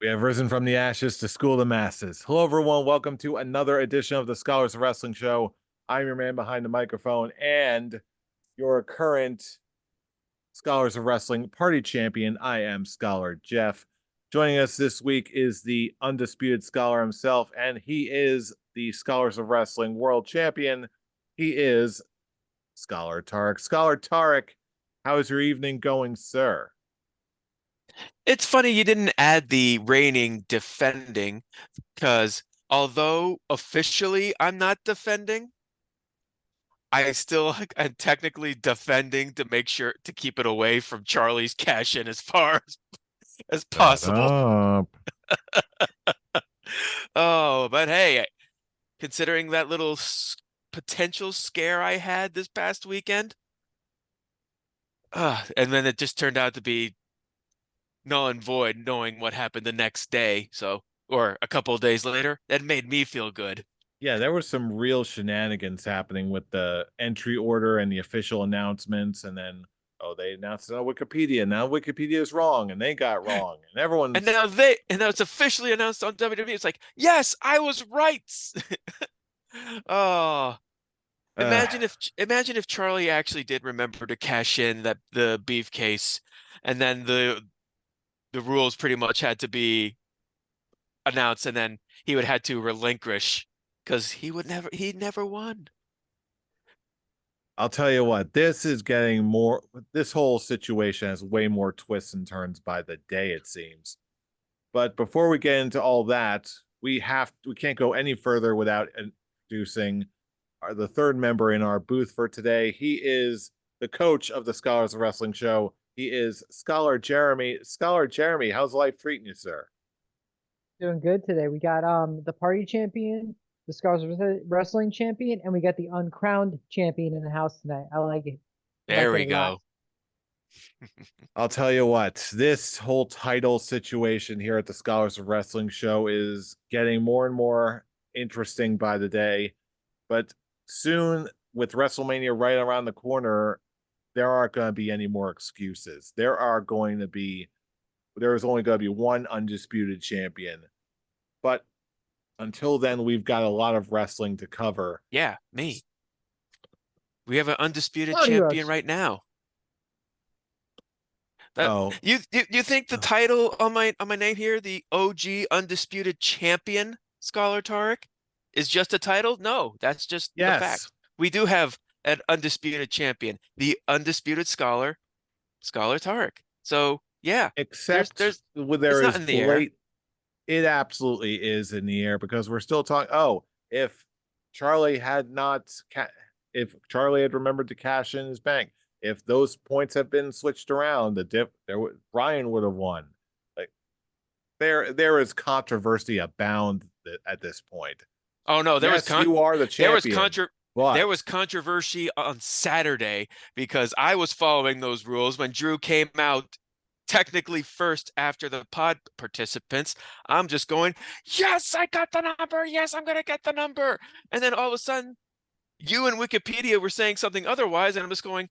We have risen from the ashes to school the masses. Hello, everyone. Welcome to another edition of the Scholars of Wrestling Show. I'm your man behind the microphone and your current Scholars of Wrestling party champion. I am Scholar Jeff. Joining us this week is the undisputed scholar himself, and he is the Scholars of Wrestling world champion. He is Scholar Tarek. Scholar Tarek, how is your evening going, sir? It's funny you didn't add the reigning defending because although officially I'm not defending, I still am technically defending to make sure to keep it away from Charlie's cash in as far as Shut possible. up. Oh, but hey, considering that little potential scare I had this past weekend, and then it just turned out to be null and void knowing what happened the next day. So, or a couple of days later, that made me feel good. Yeah, there was some real shenanigans happening with the entry order and the official announcements, and then they announced it on Wikipedia. Now Wikipedia is wrong, and they got wrong, and And everyone's now it's officially announced on WWE. It's like, yes, I was right. Oh, uh, imagine if Charlie actually did remember to cash in that the beef case, and then the rules pretty much had to be announced, and then he would had to relinquish because he never won. I'll tell you what, this is getting more. This whole situation has way more twists and turns by the day, it seems. But before we get into all that, we can't go any further without introducing the third member in our booth for today. He is the coach of the Scholars of Wrestling show. He is Scholar Jeremy. Scholar Jeremy, how's life treating you, sir? Doing good today. We got the party champion, the Scars Wrestling champion, and we got the uncrowned champion in the house tonight. I like it. I There like it a we lot. go. I'll tell you what, this whole title situation here at the Scholars of Wrestling show is getting more and more interesting by the day. But soon, with WrestleMania right around the corner, there aren't going to be any more excuses. There is only going to be one undisputed champion. But until then, we've got a lot of wrestling to cover. Yeah, me. We have an undisputed Lot of champion heroes. right now. That Oh, you think the title on my name here, the OG Undisputed Champion, Scholar Tarek, is just a title? No, that's just the yes, fact. We do have an undisputed champion, the undisputed scholar, Scholar Tarek. So yeah, except when it's there not is in the air. blatant. It absolutely is in the air because we're still talking. Oh, if Charlie had not, if Charlie had remembered to cash in his bank, if those points have been switched around, Brian would have won. Like there is controversy abound at this point. Oh no, Yes, you are the there was champion, but controversy on Saturday because I was following those rules when Drew came out technically first after the pod participants. I'm just going, yes, I got the number. Yes, I'm gonna get the number. And then all of a sudden, you and Wikipedia were saying something otherwise, and I'm just going,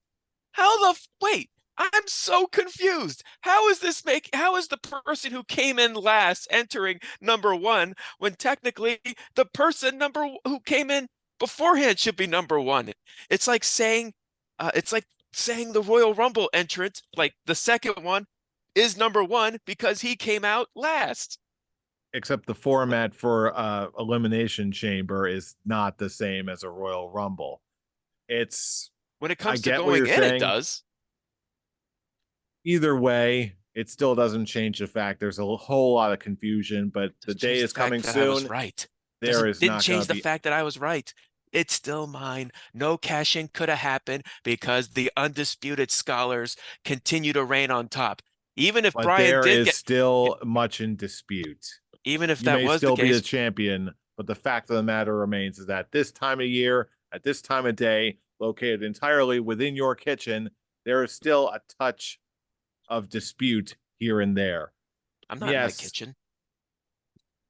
wait, I'm so confused. How is the person who came in last entering number one when technically the person who came in beforehand should be number one? It's like saying, it's like saying the Royal Rumble entrant, like the second one, is number one because he came out last. except the format for elimination chamber is not the same as a Royal Rumble. It's When it I comes to get what going you're in, it saying. does. Either way, it still doesn't change the fact there's a whole lot of confusion, but the Doesn't day change the is coming fact that I was soon. right. There is Didn't not going change to the be, fact that I was right. It's still mine. No cashing could have happened because the undisputed scholars continue to reign on top. Even if but Brian there did is get, still much in dispute. even if You that may was the still be the case, champion, but the fact of the matter remains is that this time of year, at this time of day, located entirely within your kitchen, there is still a touch of dispute here and there. I'm not in my Yes, kitchen.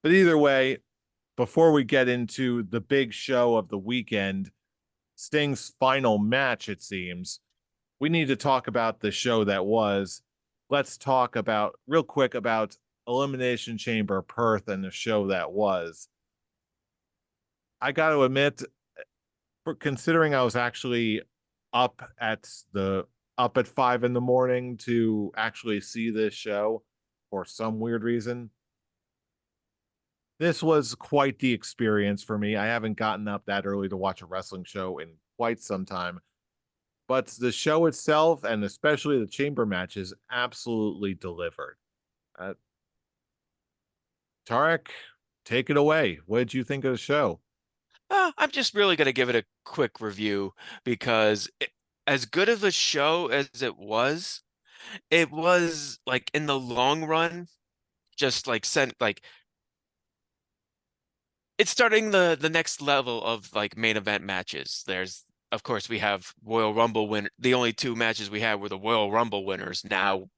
but either way, before we get into the big show of the weekend, Sting's final match, it seems, we need to talk about the show that was. Let's talk about real quick about Elimination Chamber Perth and the show that was. I got to admit, for considering I was actually up at the up at 5 in the morning to actually see this show for some weird reason, this was quite the experience for me. I haven't gotten up that early to watch a wrestling show in quite some time, but the show itself and especially the chamber matches absolutely delivered. Uh, Tarek, take it away. What did you think of the show? I'm just really going to give it a quick review because as good of a show as it was like in the long run, just like sent like it's starting the next level of like main event matches. There's of course we have Royal Rumble win. The only two matches we had were the Royal Rumble winners. Now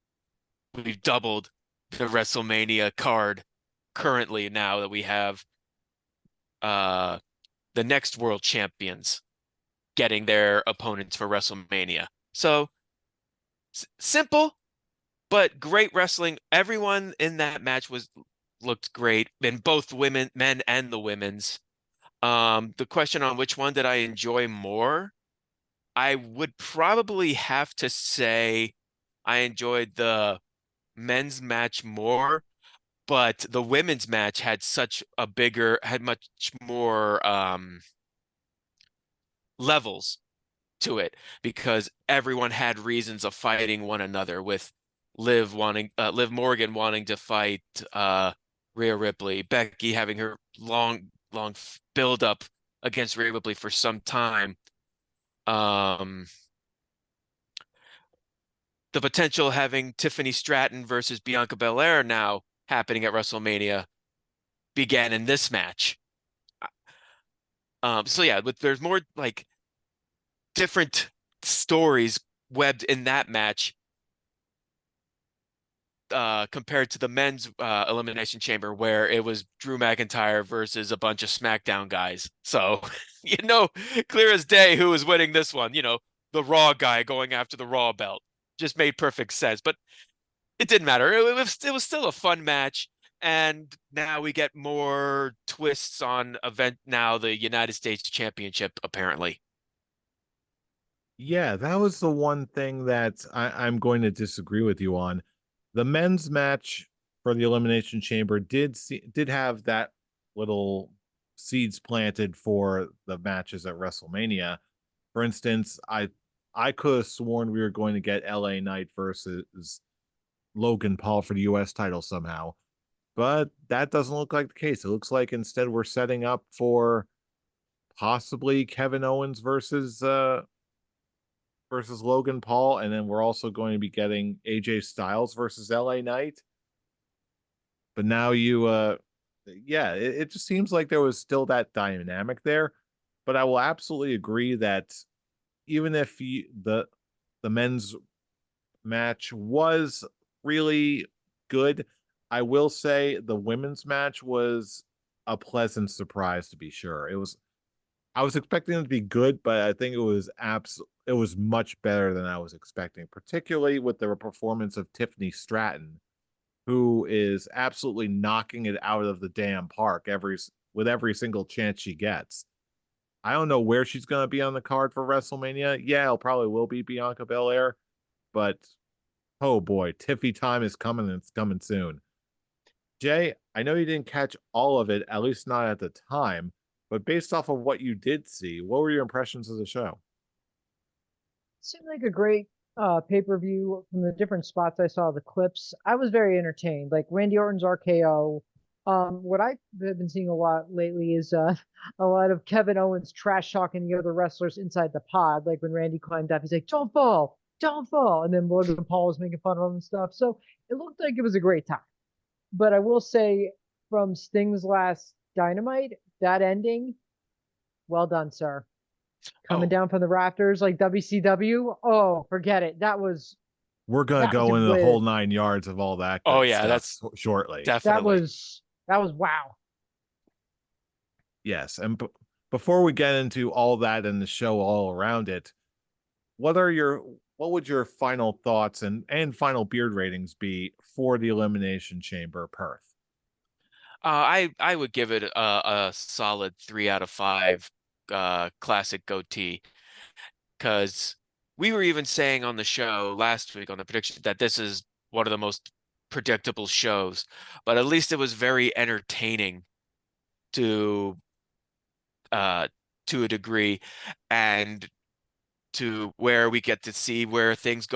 we've doubled the WrestleMania card currently now that we have uh the next world champions getting their opponents for WrestleMania. So simple but great wrestling. Everyone in that match was looked great in both women, men and the women's. The question on which one did I enjoy more? I would probably have to say I enjoyed the men's match more, but the women's match had much more levels to it because everyone had reasons of fighting one another with Liv Morgan wanting to fight Rhea Ripley, Becky having her long build up against Rhea Ripley for some time. Um, the potential having Tiffany Stratton versus Bianca Belair now happening at WrestleMania began in this match. So yeah, but there's more like different stories webbed in that match compared to the men's elimination chamber where it was Drew McIntyre versus a bunch of SmackDown guys. So, clear as day who was winning this one. The Raw guy going after the Raw belt just made perfect sense. But it didn't matter. It was still a fun match. And now we get more twists on the United States Championship, apparently. Yeah, that was the one thing that I'm going to disagree with you on. The men's match for the Elimination Chamber did have that little seeds planted for the matches at WrestleMania. For instance, I could have sworn we were going to get LA Knight versus Logan Paul for the US title somehow, but that doesn't look like the case. It looks like instead we're setting up for possibly Kevin Owens versus Logan Paul, and then we're also going to be getting AJ Styles versus LA Knight. But now yeah, it just seems like there was still that dynamic there. But I will absolutely agree that even if the men's match was really good, I will say the women's match was a pleasant surprise to be sure. I was expecting it to be good, but I think it was much better than I was expecting, particularly with the performance of Tiffany Stratton, who is absolutely knocking it out of the damn park with every single chance she gets. I don't know where she's going to be on the card for WrestleMania. Yeah, it probably will be Bianca Belair, but oh boy, Tiffy time is coming and it's coming soon. Jay, I know you didn't catch all of it, at least not at the time, but based off of what you did see, what were your impressions of the show? Seemed like a great pay-per-view from the different spots I saw the clips. I was very entertained. Like Randy Orton's RKO. What I have been seeing a lot lately is a lot of Kevin Owens trash talking the other wrestlers inside the pod. Like when Randy climbed up, he's like, "Don't fall, don't fall," and then Logan Paul was making fun of him and stuff. So it looked like it was a great time. But I will say, from Sting's last Dynamite, that ending, well done, sir. Coming Oh, down from the rafters like WCW. Oh, forget it. We're going to That was go a into the way. whole 9 yards of all that oh good yeah, stuff that's shortly. That definitely. was that was wow. Yes, and before we get into all that and the show all around it, what are your what would your final thoughts and final beard ratings be for the Elimination Chamber Perth? I would give it a solid 3 out of 5 classic goatee, because we were even saying on the show last week on the prediction that this is one of the most predictable shows, but at least it was very entertaining to uh to a degree, and to where we get to see where things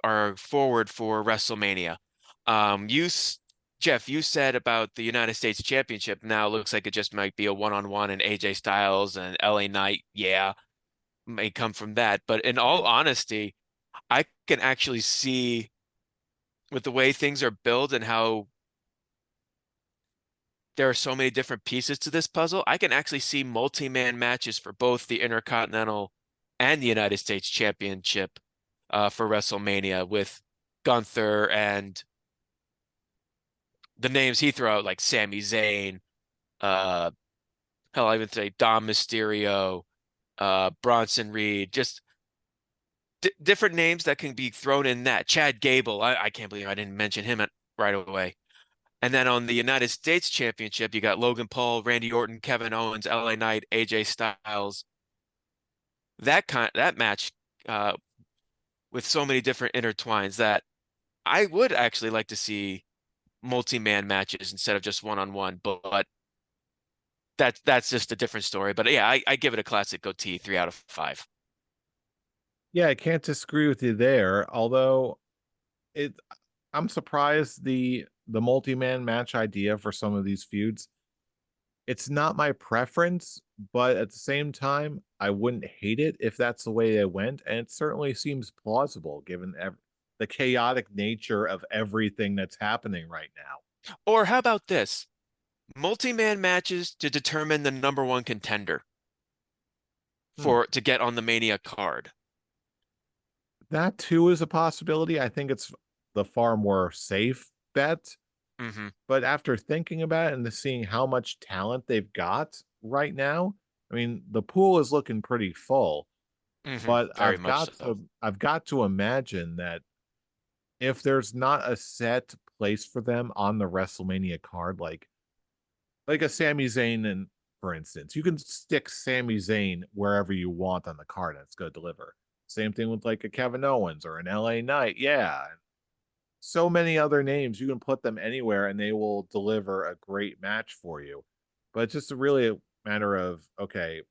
are forward for WrestleMania. You Jeff, you said about the United States Championship now looks like it just might be a one-on-one, and AJ Styles and LA Knight, yeah, may come from that. But in all honesty, I can actually see, with the way things are built and how there are so many different pieces to this puzzle, I can actually see multi-man matches for both the Intercontinental and the United States Championship for WrestleMania, with Gunther and the names he threw out like Sami Zayn, uh, hell, I even say Dom Mysterio, Bronson Reed, just different names that can be thrown in that. Chad Gable, I can't believe I didn't mention him right away. And then on the United States Championship, you got Logan Paul, Randy Orton, Kevin Owens, LA Knight, AJ Styles. That match uh, with so many different intertwines, that I would actually like to see multi-man matches instead of just one-on-one. But that's just a different story. But yeah, I give it a classic goatee, 3 out of 5. Yeah, I can't disagree with you there. Although it, I'm surprised the multi-man match idea for some of these feuds. It's not my preference, but at the same time, I wouldn't hate it if that's the way it went, and it certainly seems plausible given the chaotic nature of everything that's happening right now. Or how about this? Multi-man matches to determine the number one contender Hmm. to get on the Mania card. That too is a possibility. I think it's the far more safe bet. Hmm. But after thinking about it and seeing how much talent they've got right now, I mean, the pool is looking pretty full. Hmm. But Very much so. I've got to imagine that if there's not a set place for them on the WrestleMania card, like a Sami Zayn, and for instance, you can stick Sami Zayn wherever you want on the card and it's going to deliver. Same thing with like a Kevin Owens or an LA Knight. Yeah. So many other names. You can put them anywhere and they will deliver a great match for you. But it's just really a matter of, okay,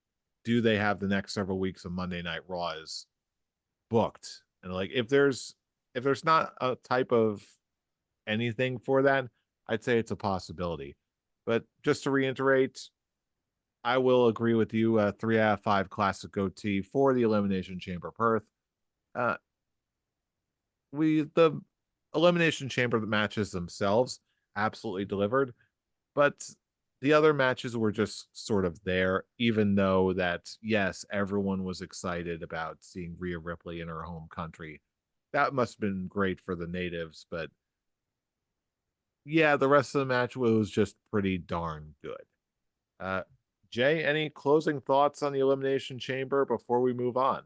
do they have the next several weeks of Monday Night Raws booked? And like if there's not a type of anything for that, I'd say it's a possibility. But just to reiterate, I will agree with you. 3 out of 5 classic goatee for the Elimination Chamber Perth. Uh, the Elimination Chamber matches themselves absolutely delivered, but the other matches were just sort of there, even though that yes, everyone was excited about seeing Rhea Ripley in her home country. That must have been great for the natives, but yeah, the rest of the match was just pretty darn good. Uh, Jay, any closing thoughts on the Elimination Chamber before we move on?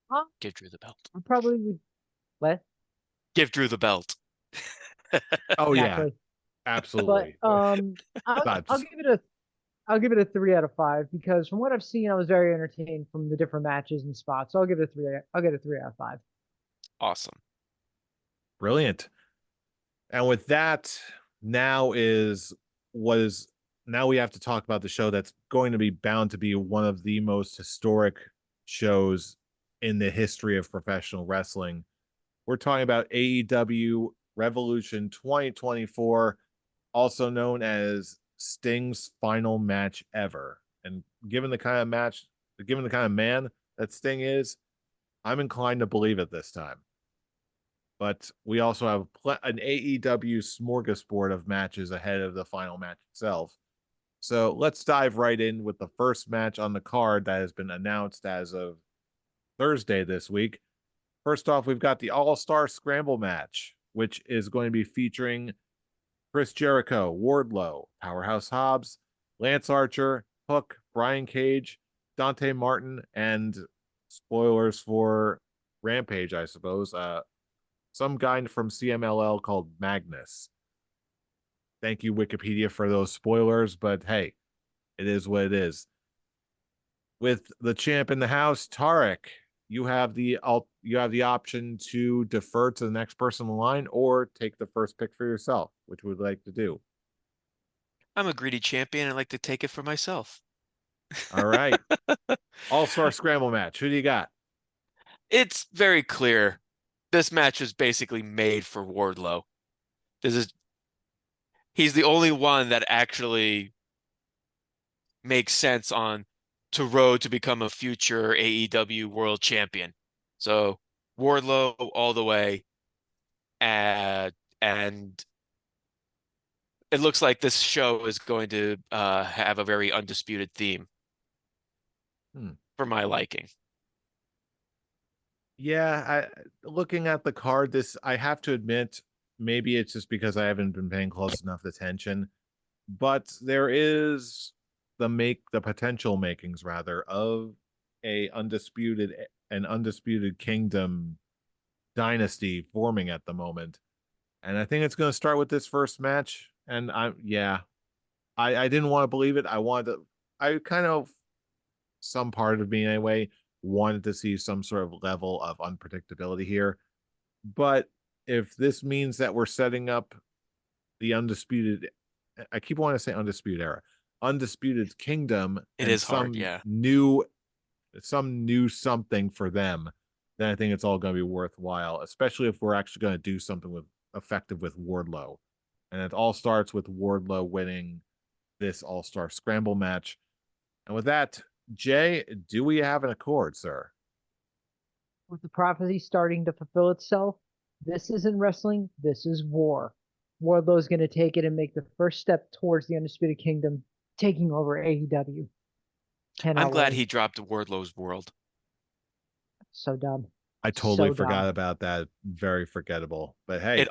Huh? Give Drew the belt. I probably would let Give Drew the belt. Oh yeah, exactly. But absolutely. Not I'll just give it a I'll give it a 3 out of 5 because from what I've seen, I was very entertained from the different matches and spots. So I'll give it a 3. I'll get a 3 out of 5. Awesome. brilliant. And with that, now is what is now we have to talk about the show that's going to be bound to be one of the most historic shows in the history of professional wrestling. We're talking about AEW Revolution 2024, also known as Sting's final match ever. And given the kind of man that Sting is, I'm inclined to believe it this time. But we also have an AEW smorgasbord of matches ahead of the final match itself. So let's dive right in with the first match on the card that has been announced as of Thursday this week. First off, we've got the All Star Scramble match, which is going to be featuring Chris Jericho, Wardlow, Powerhouse Hobbs, Lance Archer, Hook, Brian Cage, Dante Martin, and spoilers for Rampage, I suppose. Some guy from CMLL called Magnus. Thank you, Wikipedia, for those spoilers, but hey, it is what it is. With the champ in the house, Tarek, you have the option to defer to the next person in the line or take the first pick for yourself, which would like to do. I'm a greedy champion. I like to take it for myself. All right. All-Star Scramble match. Who do you got? It's very clear. This match was basically made for Wardlow. This is he's the only one that actually makes sense on to road to become a future AEW world champion. So Wardlow all the way. And it looks like this show is going to have a very undisputed theme for my liking. Yeah, looking at the card, I have to admit, maybe it's just because I haven't been paying close enough attention, but there is the potential makings rather of a undisputed kingdom dynasty forming at the moment. And I think it's going to start with this first match. And I didn't want to believe it. I kind of, some part of me anyway, wanted to see some sort of level of unpredictability here. But if this means that we're setting up the undisputed, I keep wanting to say undisputed era, undisputed kingdom, It and is hard, yeah. some new something for them, then I think it's all going to be worthwhile, especially if we're actually going to do something with effective with Wardlow. And it all starts with Wardlow winning this All-Star Scramble match. And with that, Jay, do we have an accord, sir? With the prophecy starting to fulfill itself, this isn't wrestling, this is war. Wardlow's going to take it and make the first step towards the Undisputed Kingdom, taking over AEW. I'm Cannot glad wait. he dropped Wardlow's World. So dumb. I totally So forgot dumb. about that. Very forgettable. But hey,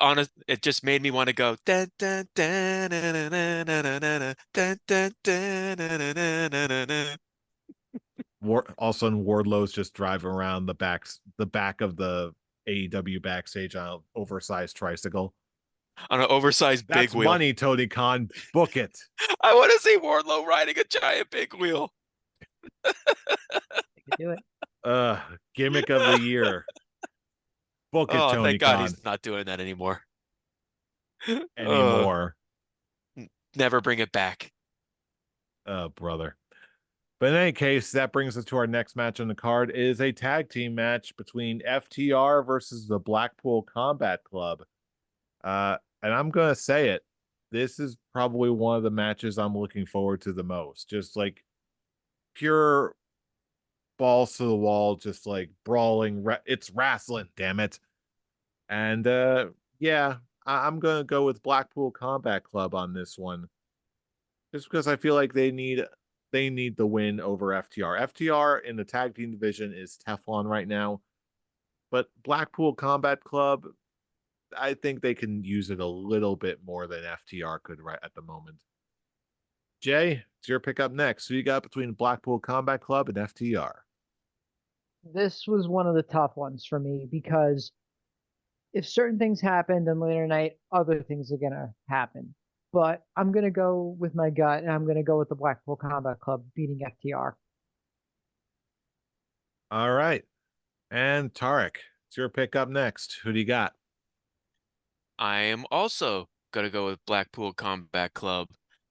It just made me want to go dun, dun, dun, na, na, na, na, na, na, na, dun, dun, dun, na, na, na, na, na, na. all of a sudden Wardlow's just driving around the back of the AEW backstage on an oversized tricycle. On an oversized big That's wheel. money, Tony Khan. Book it. I want to see Wardlow riding a giant big wheel. They could do it. Gimmick of the year. Book it, Oh, Tony thank God Khan. he's not doing that anymore. Uh, Anymore. never bring it back. Oh, brother. But in any case, that brings us to our next match on the card. It is a tag team match between FTR versus the Blackpool Combat Club. And I'm gonna say it. This is probably one of the matches I'm looking forward to the most. Just like pure balls to the wall, just like brawling. It's wrestling, damn it. And yeah, I'm gonna go with Blackpool Combat Club on this one, just because I feel like they need the win over FTR. FTR in the tag team division is Teflon right now, but Blackpool Combat Club, I think they can use it a little bit more than FTR could right at the moment. Jay, it's your pick up next. Who you got between Blackpool Combat Club and FTR? This was one of the tough ones for me because if certain things happen, then later night, other things are going to happen. But I'm going to go with my gut and I'm going to go with the Blackpool Combat Club beating FTR. All right. And Tarek, it's your pick up next. Who do you got? I am also gonna go with Blackpool Combat Club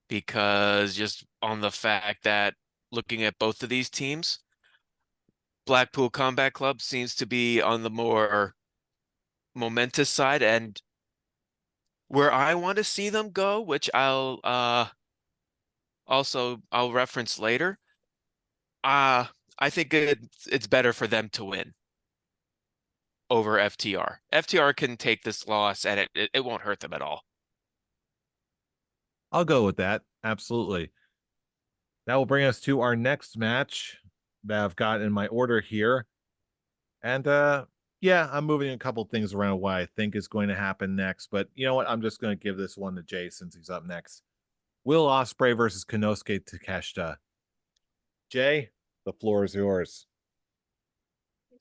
because just on the fact that looking at both of these teams, Blackpool Combat Club seems to be on the more momentous side and where I want to see them go, which I'll reference later. Uh I think it's better for them to win over FTR. FTR can take this loss and it won't hurt them at all. I'll go with that. Absolutely. That will bring us to our next match that I've got in my order here. And yeah, I'm moving a couple things around what I think is going to happen next, but you know what? I'm just going to give this one to Jay since he's up next. Will Ospreay versus Konosuke Takeshita. Jay, the floor is yours.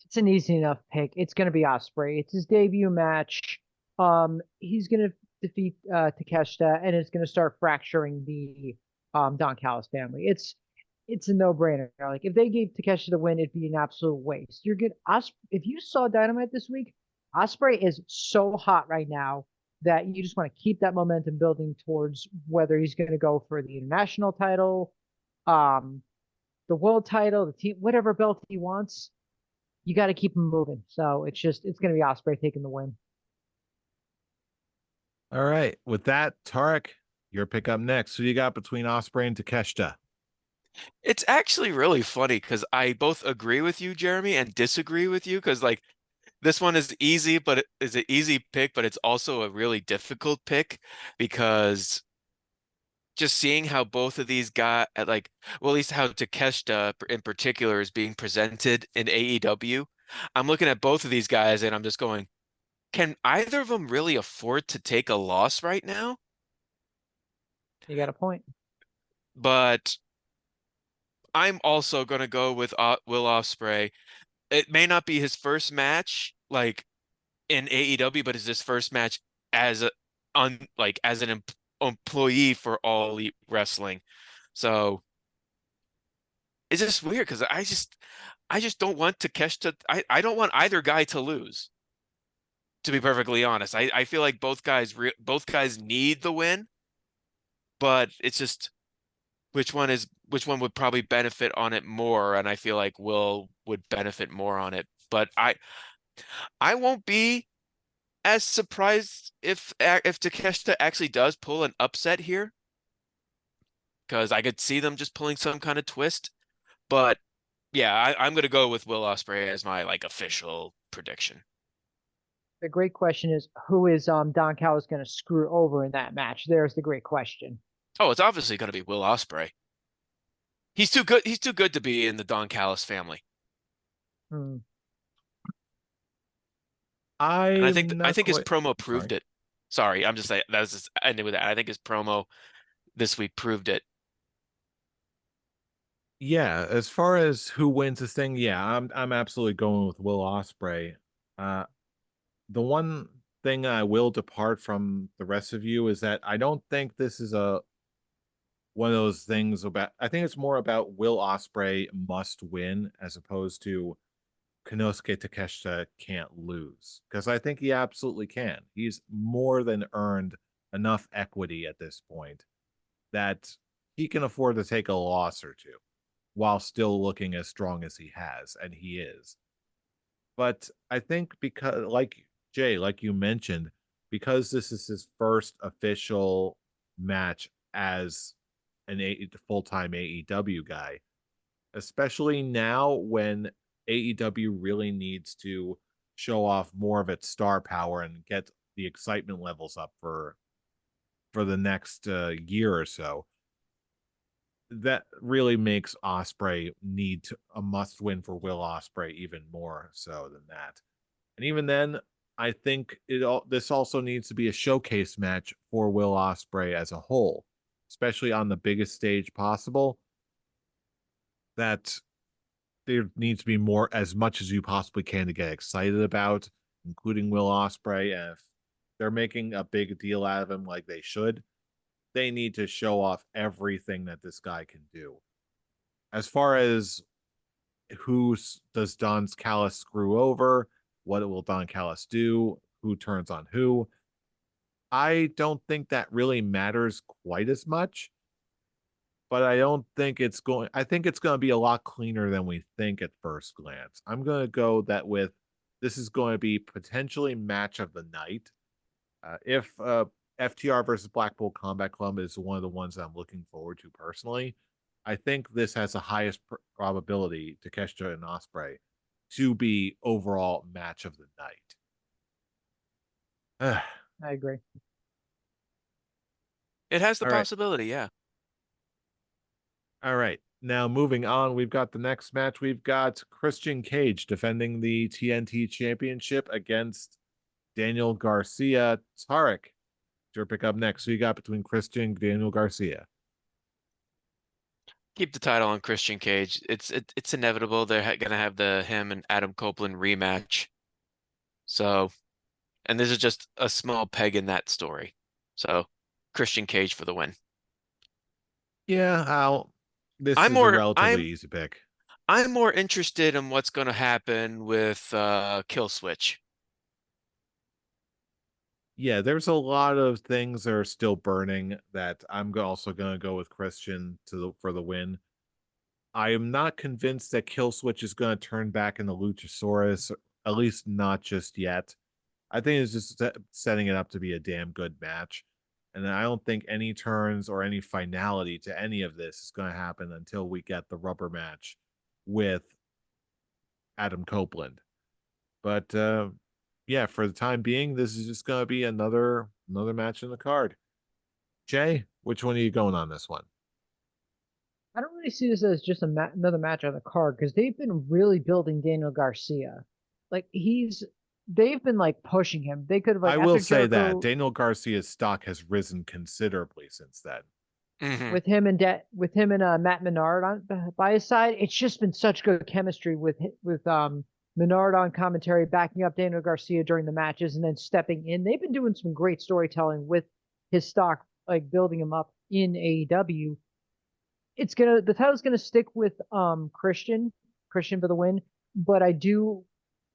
It's an easy enough pick. It's going to be Osprey. It's his debut match. He's going to defeat Takeshita, and it's going to start fracturing the Don Callis family. It's a no-brainer. Like if they gave Takeshita the win, it'd be an absolute waste. You're good. If you saw Dynamite this week, Osprey is so hot right now that you just want to keep that momentum building towards whether he's going to go for the international title, um, the world title, the team, whatever belt he wants. You got to keep him moving. So it's going to be Osprey taking the win. All right. With that, Tarek, your pick up next. Who you got between Osprey and Takeshita? It's actually really funny because I both agree with you, Jeremy, and disagree with you because like this one is easy, but it is an easy pick, but it's also a really difficult pick because just seeing how both of these got at like, well, at least how Takeshita in particular is being presented in AEW. I'm looking at both of these guys and I'm just going, can either of them really afford to take a loss right now? You got a point. But I'm also gonna go with Will Ospreay. It may not be his first match like in AEW, but it's his first match as a as an employee for All Elite Wrestling. So it's just weird because I just don't want Takeshita. I don't want either guy to lose. To be perfectly honest, I feel like both guys need the win, but it's just which one would probably benefit on it more, and I feel like Will would benefit more on it. But I won't be as surprised if Takeshita actually does pull an upset here, because I could see them just pulling some kind of twist. But yeah, I'm gonna go with Will Ospreay as my like official prediction. The great question is who is Don Callis going to screw over in that match? There's the great question. Oh, it's obviously gonna be Will Ospreay. He's too good. He's too good to be in the Don Callis family. Hmm. And I'm I not think his quite. promo I'm sorry. proved it. Sorry, I'm just saying that was just ending with that. I think his promo this week proved it. Yeah, as far as who wins this thing, yeah, I'm absolutely going with Will Ospreay. Uh, the one thing I will depart from the rest of you is that I don't think this is a one of those things about. I think it's more about Will Ospreay must win as opposed to Konosuke Takeshita can't lose, because I think he absolutely can. He's more than earned enough equity at this point that he can afford to take a loss or two while still looking as strong as he has, and he is. But I think because, like Jay, like you mentioned, because this is his first official match as an full-time AEW guy, especially now when AEW really needs to show off more of its star power and get the excitement levels up for the next year or so. That really makes Osprey need a must win for Will Osprey even more so than that. And even then, I think this also needs to be a showcase match for Will Osprey as a whole, especially on the biggest stage possible. That there needs to be more, as much as you possibly can, to get excited about, including Will Osprey. And if they're making a big deal out of him like they should, they need to show off everything that this guy can do. As far as who does Don Callis screw over, what will Don Callis do, who turns on who, I don't think that really matters quite as much. But I don't think it's going. I think it's going to be a lot cleaner than we think at first glance. I'm going to go that with this is going to be potentially match of the night. If FTR versus Blackpool Combat Club is one of the ones that I'm looking forward to personally, I think this has the highest probability to Takeshita and Osprey to be overall match of the night. I agree. It has the All right. possibility, yeah. All right. Now moving on, we've got the next match. We've got Christian Cage defending the TNT Championship against Daniel Garcia. Tarek, your pick up next. So you got between Christian and Daniel Garcia. Keep the title on Christian Cage. It's inevitable. They're gonna have the him and Adam Copeland rematch. So, and this is just a small peg in that story. So, Christian Cage for the win. Yeah, this I'm is a more relatively easy pick. I'm more interested in what's going to happen with Kill Switch. Yeah, there's a lot of things that are still burning that also going to go with Christian for the win. I am not convinced that Kill Switch is going to turn back into Luchasaurus, at least not just yet. I think it's just setting it up to be a damn good match. And I don't think any turns or any finality to any of this is going to happen until we get the rubber match with Adam Copeland. But yeah, for the time being, this is just going to be another match in the card. Jay, which one are you going on this one? I don't really see this as just another match on the card because they've been really building Daniel Garcia. Like they've been like pushing him. They could have like I will after say that Jericho Daniel Garcia's stock has risen considerably since then. Hmm. with him and Matt Menard by his side. It's just been such good chemistry with Menard on commentary, backing up Daniel Garcia during the matches, and then stepping in. They've been doing some great storytelling with his stock, like building him up in AEW. The title's gonna stick with Christian for the win, but I do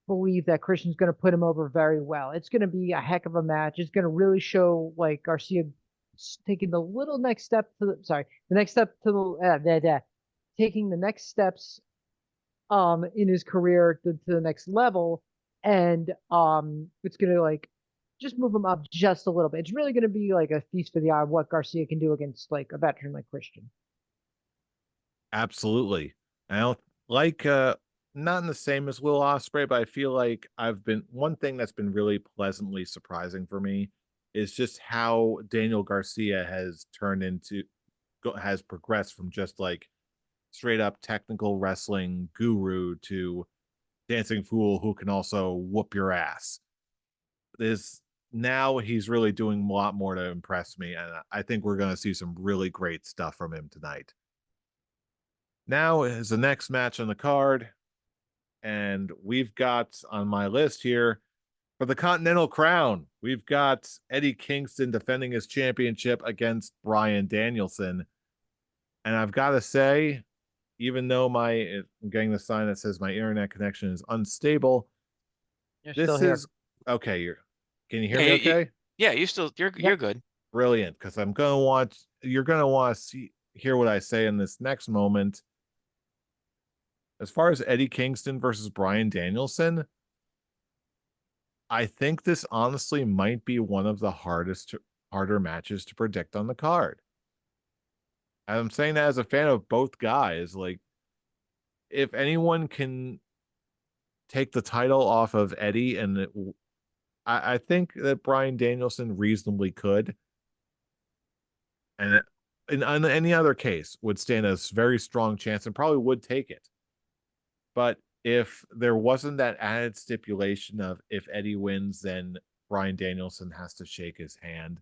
believe that Christian's gonna put him over very well. It's gonna be a heck of a match. It's gonna really show like Garcia taking the little next step to the next step to taking the next steps in his career to the next level, and it's gonna like just move him up just a little bit. It's really gonna be like a feast for the eye of what Garcia can do against like a veteran like Christian. Absolutely. I don't like not in the same as Will Ospreay, but I feel like I've been one thing that's been really pleasantly surprising for me is just how Daniel Garcia has turned into has progressed from just like straight up technical wrestling guru to dancing fool who can also whoop your ass. This now he's really doing a lot more to impress me, and I think we're going to see some really great stuff from him tonight. Now is the next match on the card, and we've got on my list here for the Continental Crown, we've got Eddie Kingston defending his championship against Bryan Danielson. And I've got to say, even though I'm getting the sign that says my internet connection is unstable, You're still this here. is okay. Can you hear Yeah, me okay? yeah, you're Yep. good. Brilliant, because you're gonna want to hear what I say in this next moment. As far as Eddie Kingston versus Bryan Danielson, I think this honestly might be one of the harder matches to predict on the card. And I'm saying that as a fan of both guys. Like, if anyone can take the title off of Eddie, I think that Bryan Danielson reasonably could, and in any other case would stand a very strong chance and probably would take it. But if there wasn't that added stipulation of if Eddie wins, then Bryan Danielson has to shake his hand.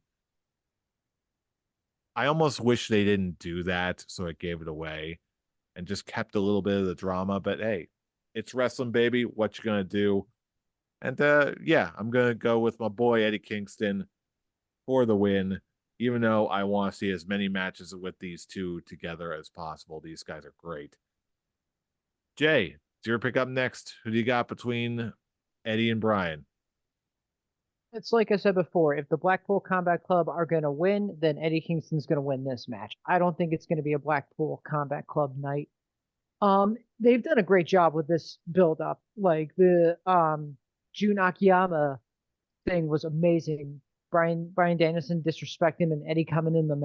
I almost wish they didn't do that, so it gave it away and just kept a little bit of the drama. But hey, it's wrestling, baby. What you gonna do? And yeah, I'm gonna go with my boy Eddie Kingston for the win, even though I want to see as many matches with these two together as possible. These guys are great. Jay, it's your pick up next. Who do you got between Eddie and Bryan? It's like I said before, if the Blackpool Combat Club are going to win, then Eddie Kingston's going to win this match. I don't think it's going to be a Blackpool Combat Club night. They've done a great job with this build up. Like the Jun Akiyama thing was amazing. Brian Danielson disrespecting him and Eddie coming in the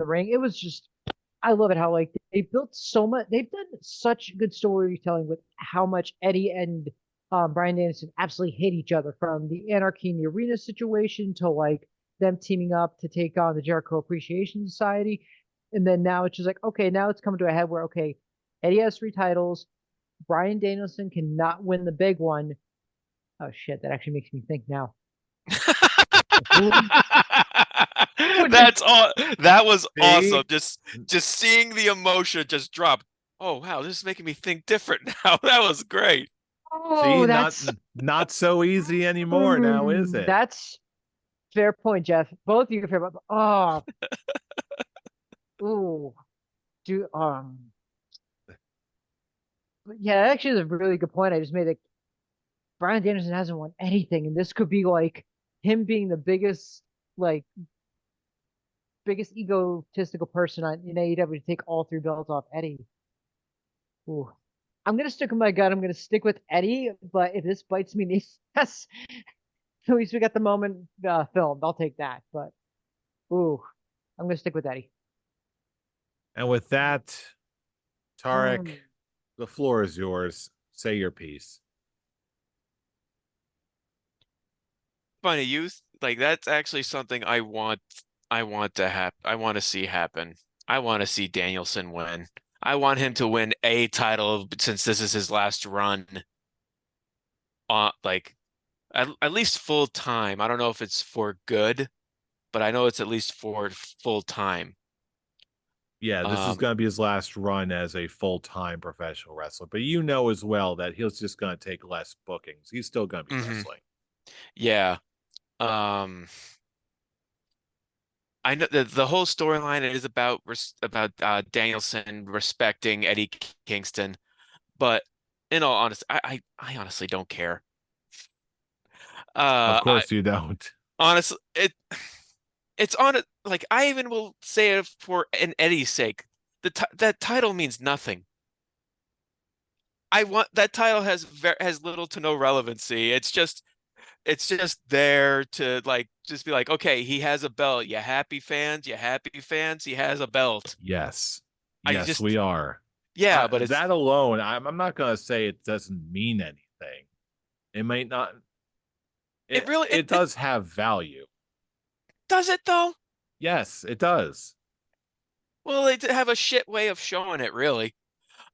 ring. It was just I love it how like they built so much. They've done such good storytelling with how much Eddie and Brian Danielson absolutely hate each other, from the Anarchy in the Arena situation to like them teaming up to take on the Jericho Appreciation Society, and then now it's just like okay, now it's coming to a head where okay, Eddie has 3 titles. Brian Danielson cannot win the big one. Oh shit, that actually makes me think now. Who That's all. That was awesome. See? Just seeing the emotion just drop. Oh wow, this is making me think different now. That was great. Oh, See, not that's not so easy anymore now, is it? that's fair point, Jeff. Both of you are fair. Oh, ooh, do yeah, that actually is a really good point. I just made it. Brian Danielson hasn't won anything, and this could be like him being the like biggest egotistical person in AEW to take all three belts off Eddie. Ooh. I'm gonna stick with my gut. I'm gonna stick with Eddie, but if this bites me in the ass, at least we got the moment filmed. I'll take that. But ooh, I'm gonna stick with Eddie. And with that, Tarek, Hmm. the floor is yours. Say your piece. Funny, like that's actually something I want to happen. I want to see happen. I want to see Danielson win. I want him to win a title since this is his last run. Like at least full time. I don't know if it's for good, but I know it's at least for full time. Yeah, this is Um, going to be his last run as a full-time professional wrestler. But you know as well that he's just going to take less bookings. He's still going to be mhm. wrestling. Yeah. Um, I know the whole storyline is about Danielson respecting Eddie Kingston, but in all honesty, I honestly don't care. Of I course you don't. honestly it's on it. Like I even will say it for an Eddie's sake. That title means nothing. I want that title has little to no relevancy. It's just there to like just be like, okay, he has a belt. You happy fans? You happy fans? He has a belt. Yes. I Yes, just we are. yeah, but it's That alone, I'm not going to say it doesn't mean anything. It might not. it It, really it does have value. does it though. Yes, it does. Well, they have a shit way of showing it, really.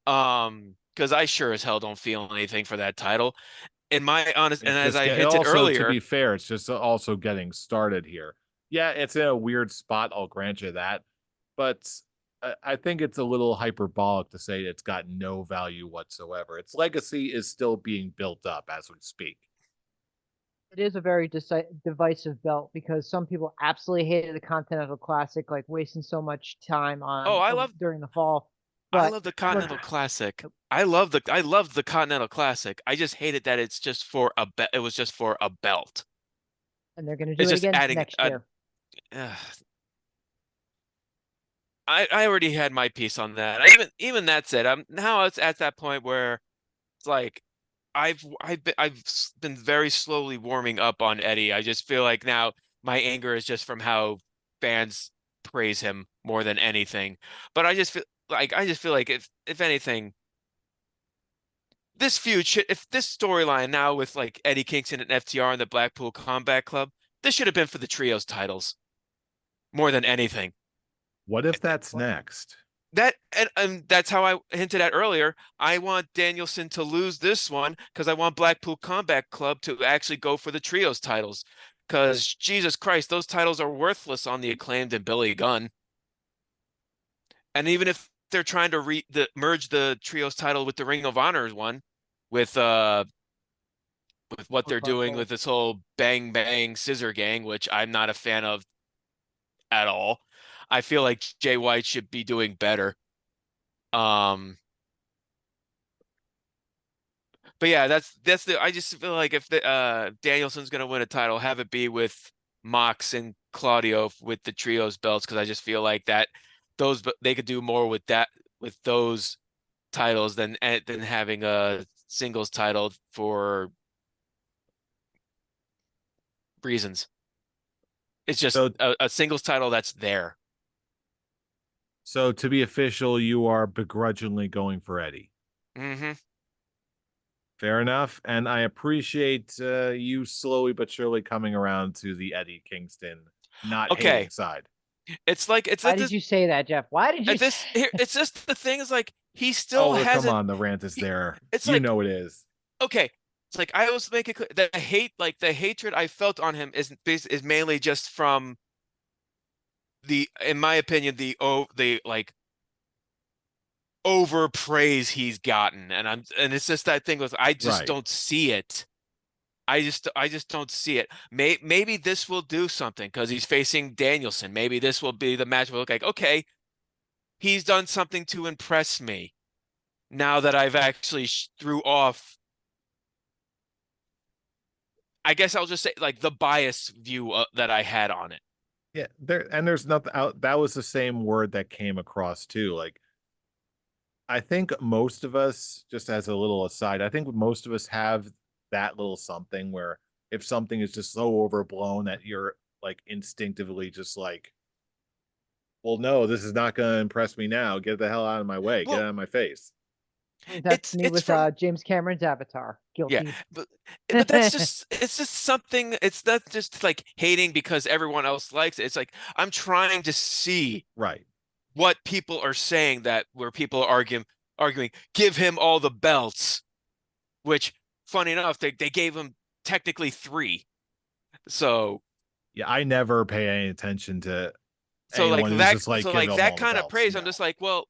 Because I sure as hell don't feel anything for that title. In my honest, and It's as just I get hinted also to earlier, be fair, it's just also getting started here. Yeah, it's in a weird spot. I'll grant you that, but I think it's a little hyperbolic to say it's got no value whatsoever. Its legacy is still being built up as we speak. It is a very divisive belt because some people absolutely hated the Continental Classic, like wasting so much time oh, on during the fall. I But love the look, Continental Classic. I love the Continental Classic. I just hated that it's just for a bet. It was just for a belt. and they're going to do It's it just again adding next a. year. Uh, I already had my piece on that. Even that said, I'm now it's at that point where it's like I've been very slowly warming up on Eddie. I just feel like now my anger is just from how fans praise him more than anything. But I just feel like if anything, this feud should if this storyline now with like Eddie Kingston and FTR and the Blackpool Combat Club, this should have been for the trios titles more than anything. What if that's next? And that's how I hinted at earlier. I want Danielson to lose this one because I want Blackpool Combat Club to actually go for the trios titles. Because Jesus Christ, those titles are worthless on the Acclaimed and Billy Gunn. And even if they're trying to merge the trios title with the Ring of Honor one, with what they're Kurt doing Russell. with this whole Bang Bang Scissor Gang, which I'm not a fan of at all. I feel like Jay White should be doing better. Um, but yeah, that's the I just feel like if the Danielson's gonna win a title, have it be with Mox and Claudio with the trios belts because I just feel like that they could do more with that with those titles than having a singles title for reasons. It's just So, a singles title that's there. so to be official, you are begrudgingly going for Eddie. Hmm. Fair enough, and I appreciate you slowly but surely coming around to the Eddie Kingston not hating Okay. side. It's Why like did you say that, Jeff? Why did you say? it's just the thing is like he still Oh, well, come hasn't on, the rant is he, there. it's You like know it is. okay, it's like I also make it clear the hatred I felt on him is mainly just from in my opinion, the like overpraise he's gotten, and it's just that thing with I just Right. don't see it. I just don't see it. Maybe this will do something because he's facing Danielson. Maybe this will be the match where look like, okay, he's done something to impress me now that I've actually threw off. I guess I'll just say like the bias view that I had on it. Yeah, there's nothing out. That was the same word that came across too. Like, I think most of us, just as a little aside, I think most of us have that little something where if something is just so overblown that you're like instinctively just like, well, no, this is not going to impress me now. Get the hell out of my way. Get Well, out of my face. That's me it's with from James Cameron's Avatar. yeah, Guilty. but that's just it's just something. It's not just like hating because everyone else likes it. It's like I'm trying to see Right. what people are saying that where people are arguing, give him all the belts, which funny enough, they gave him technically three. So Yeah, I never pay any attention to so like anyone who's that just like so giving like them that all the kind of belts. praise, I'm No. just like, well,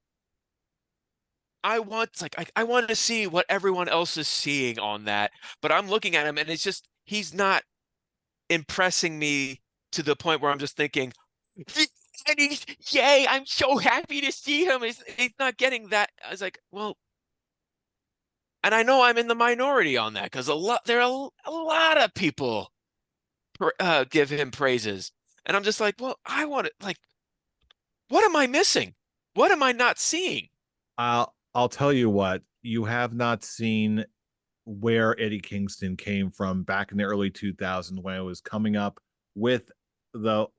I want to see what everyone else is seeing on that, but I'm looking at him and it's just he's not impressing me to the point where I'm just thinking, and he's yay, I'm so happy to see him. He's not getting that. I was like, well, and I know I'm in the minority on that because there are a lot of people give him praises, and I'm just like, well, I want to like, what am I missing? What am I not seeing? I'll tell you what, you have not seen where Eddie Kingston came from back in the early 2000s when it was coming up with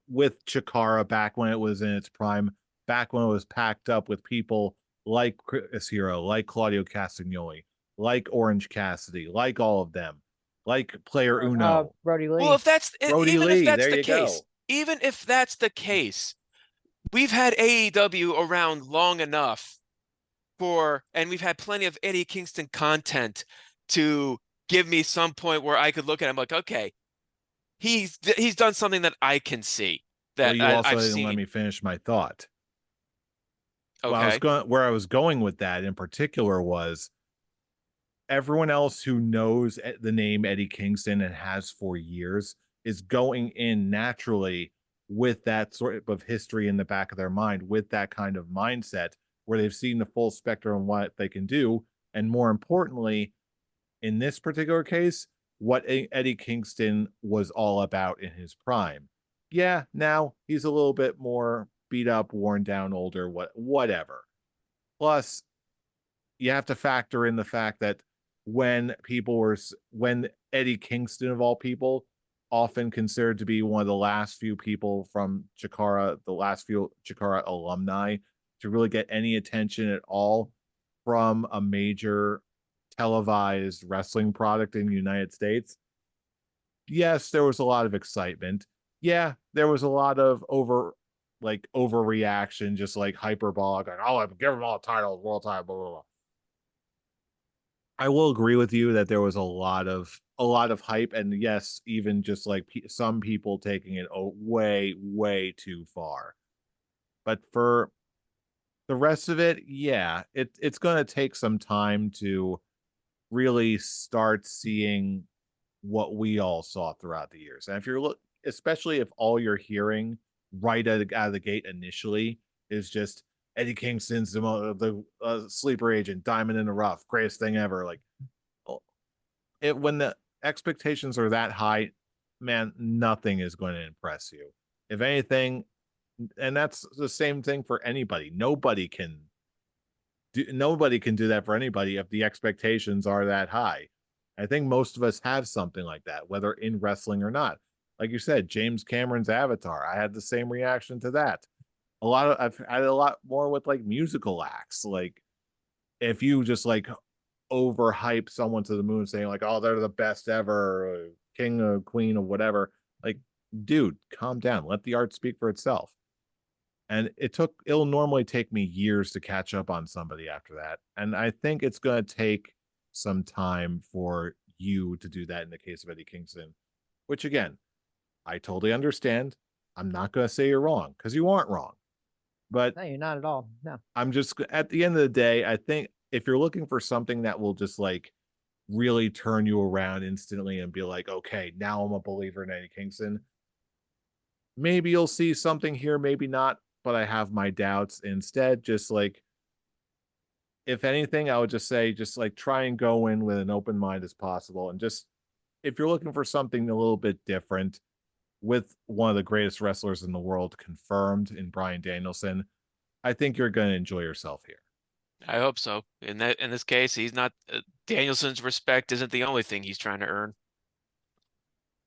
with Chikara, back when it was in its prime, back when it was packed up with people like Chris Hero, like Claudio Castagnoli, like Orange Cassidy, like all of them, like Player Uno, Brody Well, Lee. if that's Brody even if Lee. that's There the you case, go. even if that's the case, we've had AEW around long enough and we've had plenty of Eddie Kingston content to give me some point where I could look at him like, okay, he's done something that I can see Well, that you also I've didn't let seen. me finish my thought. Well, I was Okay. going where I was going with that in particular was everyone else who knows the name Eddie Kingston and has for years is going in naturally with that sort of history in the back of their mind, with that kind of mindset where they've seen the full spectrum of what they can do. And more importantly, in this particular case, what Eddie Kingston was all about in his prime. Yeah, now he's a little bit more beat up, worn down, older, whatever. Plus, you have to factor in the fact that when Eddie Kingston of all people, often considered to be one of the last few people from Chikara, the last few Chikara alumni to really get any attention at all from a major televised wrestling product in the United States. Yes, there was a lot of excitement. Yeah, there was a lot of overreaction, just like hyperbolic, like, oh, give them all titles, world title, blah blah blah. I will agree with you that there was a lot of hype, and yes, even just like some people taking it way too far. But for the rest of it, yeah, it's going to take some time to really start seeing what we all saw throughout the years. And if you're especially if all you're hearing right out of the gate initially is just Eddie Kingston's the sleeper agent, diamond in the rough, greatest thing ever, like when the expectations are that high, man, nothing is going to impress you. If anything, and that's the same thing for anybody. Nobody can do that for anybody if the expectations are that high. I think most of us have something like that, whether in wrestling or not. Like you said, James Cameron's Avatar. I had the same reaction to that. I've had a lot more with like musical acts. Like if you just like overhype someone to the moon saying like, oh, they're the best ever, king or queen or whatever, like, dude, calm down, let the art speak for itself. And it'll normally take me years to catch up on somebody after that, and I think it's going to take some time for you to do that in the case of Eddie Kingston, which again, I totally understand. I'm not going to say you're wrong because you aren't wrong. But No, you're not at all. No. I'm just at the end of the day, I think if you're looking for something that will just like really turn you around instantly and be like, okay, now I'm a believer in Eddie Kingston, maybe you'll see something here, maybe not, but I have my doubts. Instead, just like, if anything, I would just say, just like try and go in with an open mind as possible. And just, if you're looking for something a little bit different with one of the greatest wrestlers in the world confirmed in Bryan Danielson, I think you're going to enjoy yourself here. I hope so. In this case, he's not Danielson's respect isn't the only thing he's trying to earn.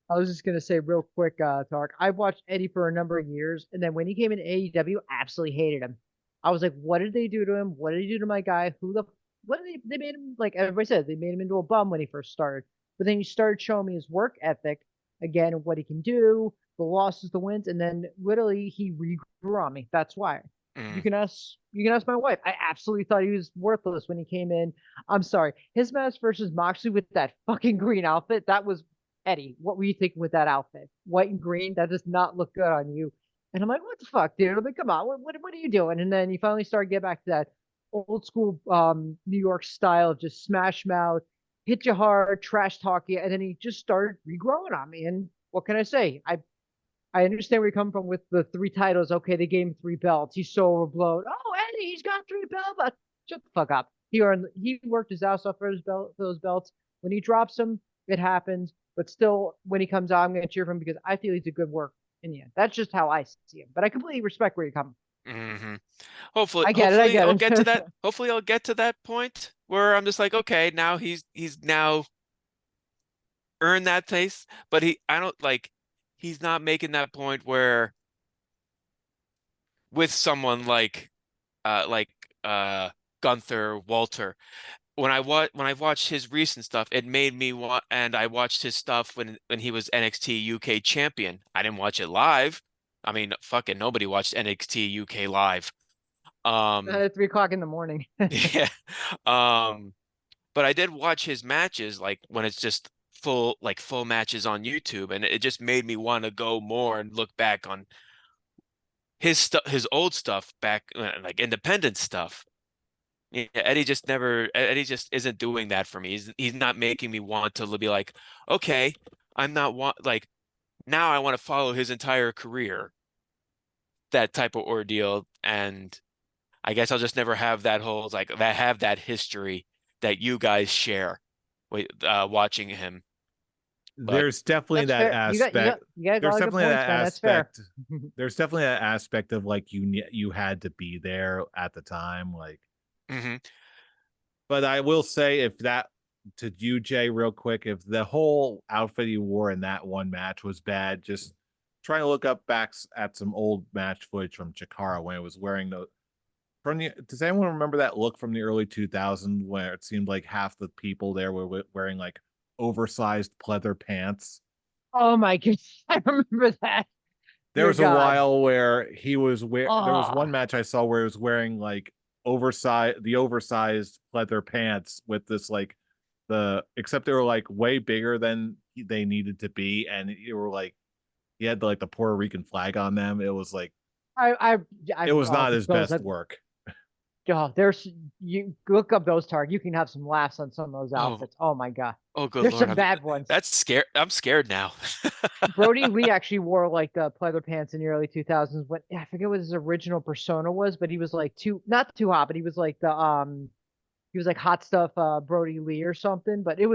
I was just gonna say real quick, Tark. I've watched Eddie for a number of years, and then when he came in AEW, absolutely hated him. I was like, what did they do to him? What did he do to my guy? Who the what did they made him like everybody said, they made him into a bum when he first started. But then he started showing me his work ethic again and what he can do, the losses, the wins, and then literally he regrew on me. That's why. Mm. You can ask my wife. I absolutely thought he was worthless when he came in. I'm sorry. His match versus Moxley with that fucking green outfit, that was Eddie, what were you thinking with that outfit? White and green, that does not look good on you. And I'm like, what the fuck, dude? I'm like, come on, what are you doing? And then he finally started getting back to that old school New York style of just smash mouth, hit you hard, trash talk you, and then he just started regrowing on me. And what can I say? I understand where you're coming from with the 3 titles. Okay, they gave him 3 belts. He's so overblown. Oh, Eddie, he's got 3 belts. But shut the fuck up. He worked his ass off for those belts. When he drops them, it happens. But still, when he comes out, I'm going to cheer for him because I feel he's a good worker in the end. That's just how I see him. But I completely respect where you're coming. Hmm. Hopefully, I get it. I hopefully get I'll get to that. it. Hopefully, I'll get to that point where I'm just like, okay, now he's now earned that place, but I don't like, he's not making that point where with someone like uh Gunther, Walter. When I watched his recent stuff, it made me want, and I watched his stuff when he was NXT UK champion. I didn't watch it live. I mean, fucking nobody watched NXT UK live. Um, At 3 o'clock in the morning. yeah. Um, but I did watch his matches like when it's just full matches on YouTube, and it just made me want to go more and look back on his stuff, his old stuff back, like independent stuff. Yeah, Eddie just isn't doing that for me. He's not making me want to be like, okay, I'm not want like now I want to follow his entire career, that type of ordeal. And I guess I'll just never have that whole like that have that history that you guys share with watching him. But There's definitely That's that fair. aspect. You got a There's lot of good definitely points, that man. That's fair. aspect. There's definitely that aspect of like you had to be there at the time, like. hmm But I will say, if that to you, Jay, real quick, if the whole outfit you wore in that one match was bad, just try to look up back at some old match footage from Chikara when it was wearing the from the. Does anyone remember that look from the early 2000s where it seemed like half the people there were wearing like oversized pleather pants? Oh my goodness. I remember that. There Dear was a God. while where he was there was Oh, one match I saw where he was wearing like oversized pleather pants with this like except they were like way bigger than they needed to be, and you were like he had like the Puerto Rican flag on them. It was like I, I, it was oh, not his those, best work. there's, you look up those Target. You can have some laughs on some of those oh outfits. Oh my God. oh good There's Lord, some bad ones. that's scare I'm scared now. Brody Lee actually wore like the pleather pants in the early 2000s when I forget what his original persona was, but he was like not too hot, but he was like he was like hot stuff Brody Lee or something. But you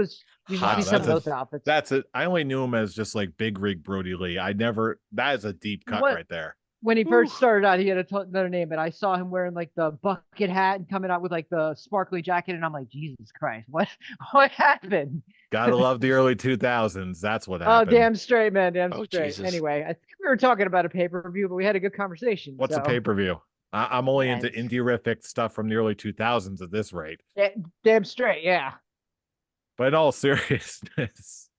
should Hot see Wow, some of that's a stuff. those outfits. that's it. I only knew him as just like Big Rig Brody Lee. I never that is a deep cut What right there. when he Whew. first started out, he had another name, but I saw him wearing like the bucket hat and coming out with like the sparkly jacket, and I'm like, Jesus Christ, what what happened? Gotta love the early 2000s. That's what Oh, happened. damn straight, man, damn Oh straight. Jesus. Anyway, I think we were talking about a pay-per-view, but we had a good conversation. What's a So, pay-per-view? I'm only yeah, into indie-rific stuff from the early 2000s at this rate. damn straight, yeah. But in all seriousness,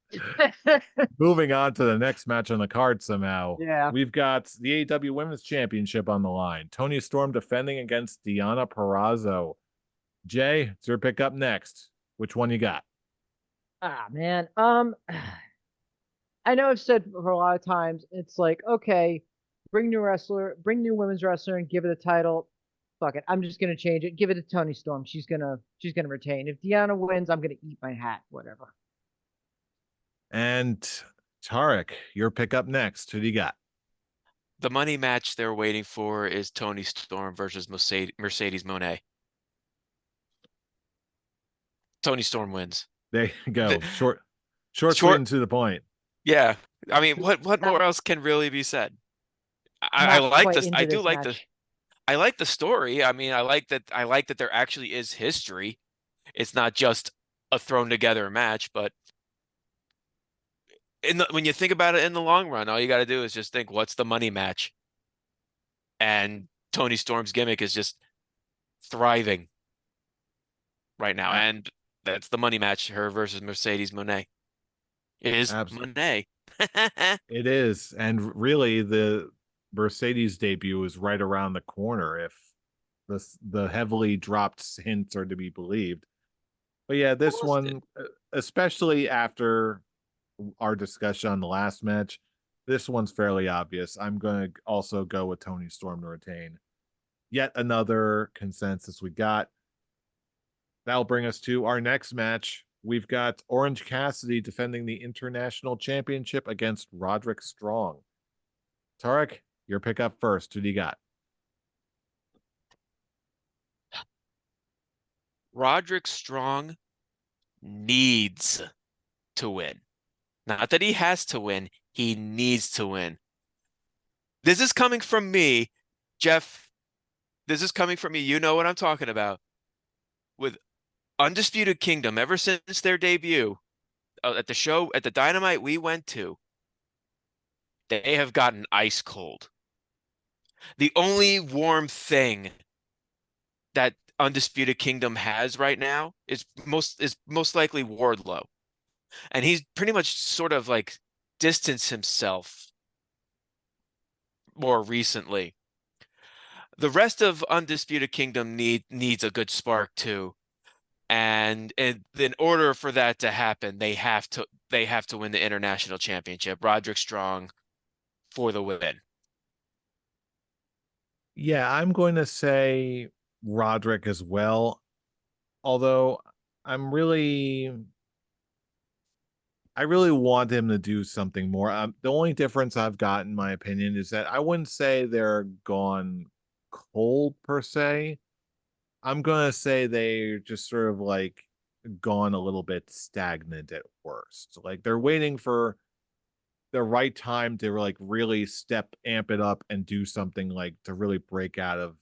moving on to the next match on the card somehow, Yeah. we've got the AEW Women's Championship on the line. Tony Storm defending against Deanna Perrazzo. Jay, it's your pick up next. Which one you got? Ah, man. I know I've said for a lot of times, it's like, okay, bring new wrestler, bring new women's wrestler, and give it a title. Fuck it, I'm just gonna change it. Give it to Tony Storm. She's gonna retain. If Deanna wins, I'm gonna eat my hat. Whatever. And Tarek, your pick up next. Who do you got? The money match they're waiting for is Tony Storm versus Mercedes Moné. Tony Storm wins. There you go. The, Short, sweet, short, and to the point. yeah. I mean, what Not more else can really be said? I not like quite this. I into do this like the match. I like the story. I mean, I like that there actually is history. It's not just a thrown together match, but when you think about it in the long run, all you got to do is just think, what's the money match? And Tony Storm's gimmick is just thriving right now, A- and that's the money match, her versus Mercedes Moné. It is abs- Moné. it is, and really, the Mercedes debut is right around the corner if the heavily dropped hints are to be believed. But yeah, this Almost one, especially after our discussion on the last match, this one's fairly obvious. I'm going to also go with Tony Storm to retain. Yet another consensus we got. That'll bring us to our next match. We've got Orange Cassidy defending the International Championship against Roderick Strong. Tarek, your pick up first. Who do you got? Roderick Strong needs to win. Not that he has to win, he needs to win. This is coming from me, Jeff. This is coming from me. You know what I'm talking about. With Undisputed Kingdom, ever since their debut at the show, at the Dynamite we went to, they have gotten ice cold. The only warm thing that Undisputed Kingdom has right now is most likely Wardlow. And he's pretty much sort of like distanced himself more recently. The rest of Undisputed Kingdom needs a good spark too. And in order for that to happen, they have to win the international championship. Roderick Strong for the win. Yeah, I'm going to say Roderick as well. Although I'm really I really want him to do something more. The only difference I've got, in my opinion, is that I wouldn't say they're gone cold per se. I'm gonna say they're just sort of like gone a little bit stagnant at worst. Like they're waiting for the right time to like really amp it up and do something like to really break out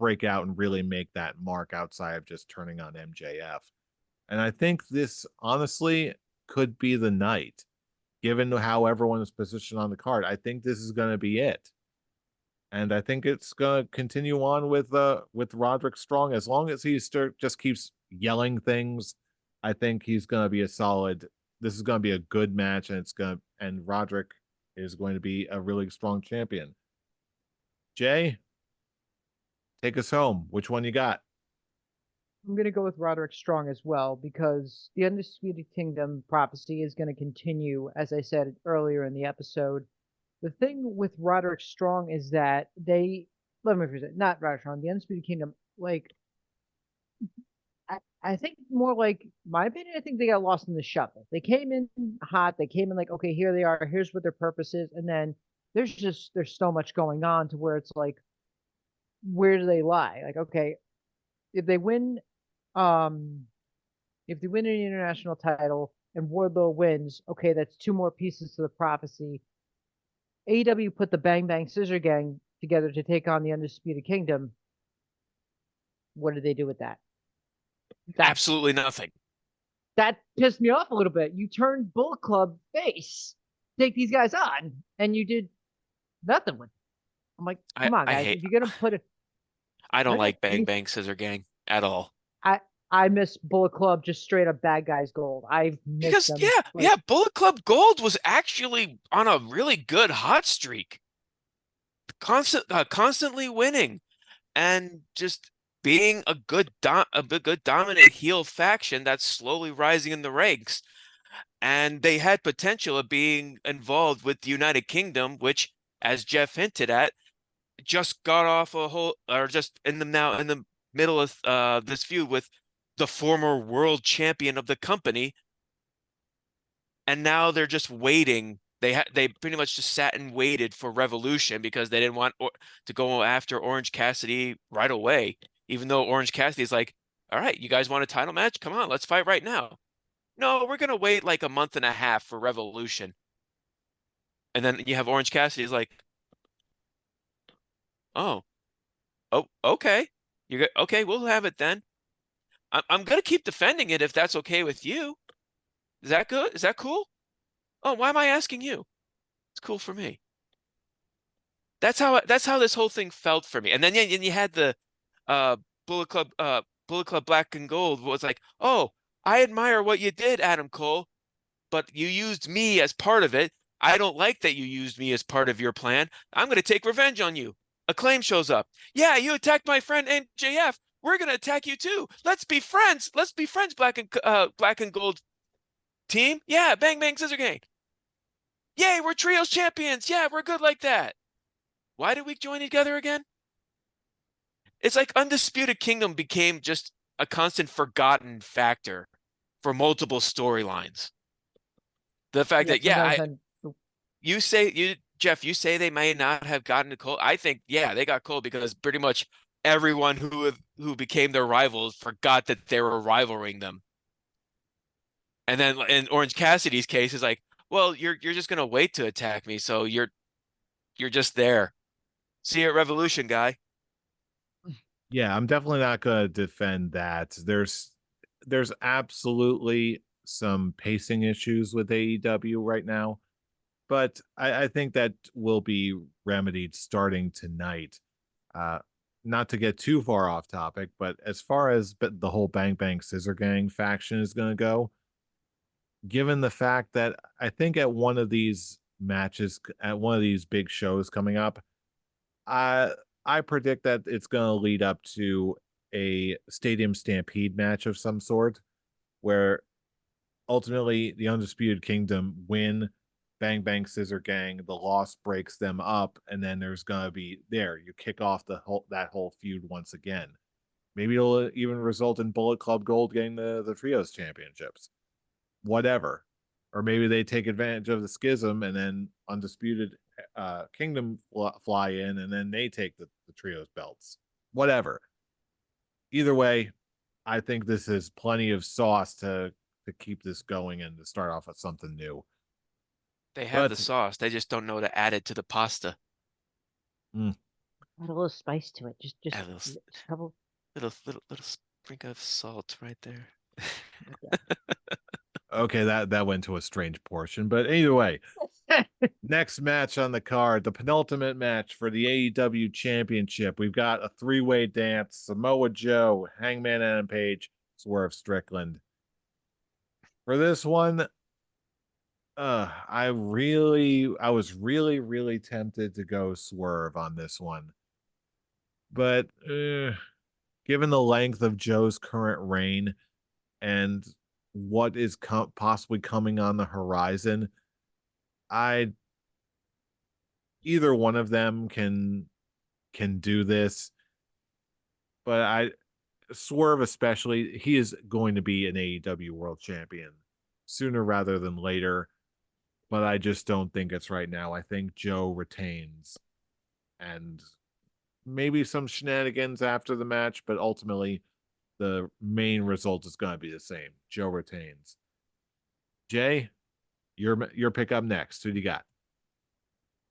and really make that mark outside of just turning on MJF. And I think this honestly could be the night, given how everyone is positioned on the card. I think this is going to be it. And I think it's going to continue on with Roderick Strong as long as he just keeps yelling things. I think he's going to be a solid. This is going to be a good match, and Roderick is going to be a really strong champion. Jay, take us home. Which one you got? I'm going to go with Roderick Strong as well because the Undisputed Kingdom prophecy is going to continue, as I said earlier in the episode. The thing with Roderick Strong is that let me rephrase it, not Roderick Strong, the Undisputed Kingdom, like, I think more like, my opinion, I think they got lost in the shuffle. They came in hot, they came in like, okay, here they are, here's what their purpose is, and then there's so much going on to where it's like, where do they lie? Like, okay, if they win um, if they win an international title and Wardlow wins, okay, that's two more pieces to the prophecy. AEW put the Bang Bang Scissor Gang together to take on the Undisputed Kingdom. What did they do with that? That Absolutely nothing. that pissed me off a little bit. You turned Bullet Club face, take these guys on, and you did nothing with it. I'm like, I, come on, I guys. hate If you're gonna put it, I don't okay, like Bang Bang Scissor Gang at all. I I miss Bullet Club just straight up bad guys gold. I miss Because them. yeah, Like, yeah, Bullet Club Gold was actually on a really good hot streak. Constantly winning and just being a good dominant heel faction that's slowly rising in the ranks. And they had potential of being involved with the United Kingdom, which as Jeff hinted at, just got off a whole, or just in the middle of this feud with the former world champion of the company, and now they're just waiting. They pretty much just sat and waited for Revolution because they didn't want to go after Orange Cassidy right away, even though Orange Cassidy's like, all right, you guys want a title match? Come on, let's fight right now. No, we're gonna wait like a month and a half for Revolution. And then you have Orange Cassidy's like, oh, oh, okay. Okay, we'll have it then. I'm gonna keep defending it if that's okay with you. Is that good? Is that cool? Oh, why am I asking you? It's cool for me. That's how this whole thing felt for me. And then you had the uh Bullet Club Bullet Club Black and Gold was like, "Oh, I admire what you did, Adam Cole, but you used me as part of it. I don't like that you used me as part of your plan. I'm going to take revenge on you." Acclaim shows up. "Yeah, you attacked my friend NJF. We're going to attack you too. Let's be friends. Let's be friends, Black and Gold team. Yeah, bang bang scissor gang. Yay, we're trios champions. Yeah, we're good like that." Why did we join together again? It's like Undisputed Kingdom became just a constant forgotten factor for multiple storylines. The fact Yeah, that, yeah, sometimes Jeff, you say they may not have gotten to Cole. I think, yeah, they got Cole because pretty much everyone who became their rivals forgot that they were rivaling them. And then in Orange Cassidy's case, is like, well, you're just gonna wait to attack me, so you're just there. See you at Revolution, guy. Yeah, I'm definitely not going to defend that. There's absolutely some pacing issues with AEW right now, but I think that will be remedied starting tonight. Uh, Not to get too far off topic, but as far as the whole Bang Bang Scissor Gang faction is going to go, given the fact that I think at one of these matches, at one of these big shows coming up, I I predict that it's going to lead up to a Stadium Stampede match of some sort, where ultimately the Undisputed Kingdom win. Bang Bang Scissor Gang, the loss breaks them up, and then there's gonna be there. You kick off that whole feud once again. Maybe it'll even result in Bullet Club Gold getting the trios championships. Whatever. Or maybe they take advantage of the schism and then Undisputed Kingdom fly in and then they take the trios belts. Whatever. Either way, I think this is plenty of sauce to keep this going and to start off with something new. They have the But sauce. They just don't know to add it to the pasta. mm, add a little spice to it. Just Add a little, a couple. little sprinkle of salt right there. okay, that went to a strange portion. But either way, next match on the card, the penultimate match for the AEW Championship. We've got a three-way dance: Samoa Joe, Hangman Adam Page, Swerve Strickland. For this one, I was really tempted to go Swerve on this one, but given the length of Joe's current reign and what is possibly coming on the horizon, I either one of them can do this, but I Swerve especially, he is going to be an AEW World Champion sooner rather than later, but I just don't think it's right now. I think Joe retains and maybe some shenanigans after the match, but ultimately the main result is going to be the same. Joe retains. Jay, your pick up next. Who do you got?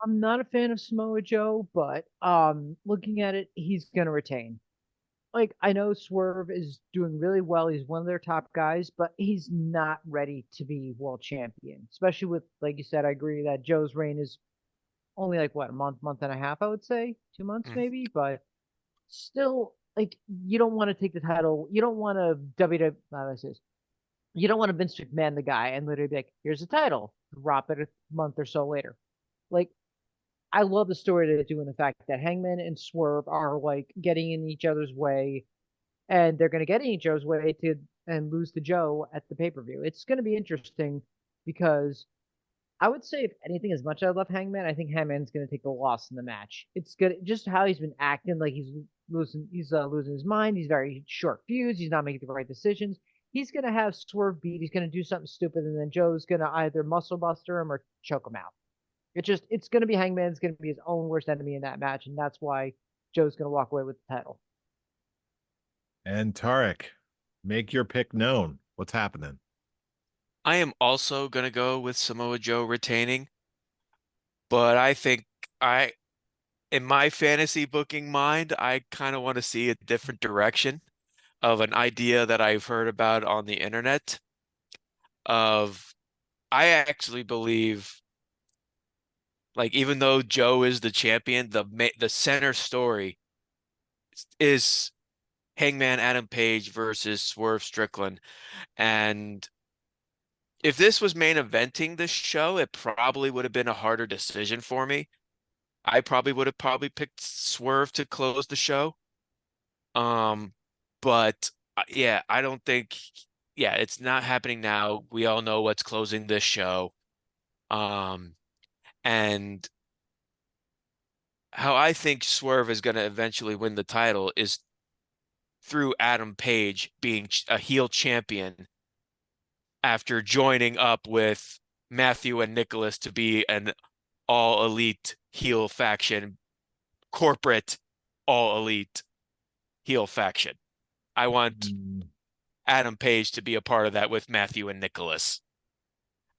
I'm not a fan of Samoa Joe, but looking at it, he's gonna retain. Like I know Swerve is doing really well. He's one of their top guys, but he's not ready to be world champion. Especially with, like you said, I agree that Joe's reign is only like what, a month and a half, I would say, 2 months Mm. maybe, but still, like you don't want to take the title. You don't want to WWE. You don't want to Vince McMahon the guy and literally be like, "Here's the title," drop it a month or so later. Like I love the story that they do in the fact that Hangman and Swerve are like getting in each other's way, and they're going to get in each other's way to and lose to Joe at the pay per view. It's going to be interesting because I would say, if anything, as much as I love Hangman, I think Hangman's going to take the loss in the match. It's good, just how he's been acting, like he's losing his mind. He's very short fused. He's not making the right decisions. He's going to have Swerve beat. He's going to do something stupid, and then Joe's going to either muscle buster him or choke him out. It's going to be Hangman's going to be his own worst enemy in that match, and that's why Joe's going to walk away with the title. And Tarek, make your pick known. What's happening? I am also gonna go with Samoa Joe retaining, but I think in my fantasy booking mind, I kind of want to see a different direction of an idea that I've heard about on the internet of I actually believe, like, even though Joe is the champion, the center story is Hangman Adam Page versus Swerve Strickland. And if this was main eventing this show, it probably would have been a harder decision for me. I probably would have picked Swerve to close the show. But yeah, I don't think, yeah, it's not happening now. We all know what's closing this show. And how I think Swerve is going to eventually win the title is through Adam Page being a heel champion after joining up with Matthew and Nicholas to be an all elite heel faction, corporate all elite heel faction. I want Adam Page to be a part of that with Matthew and Nicholas.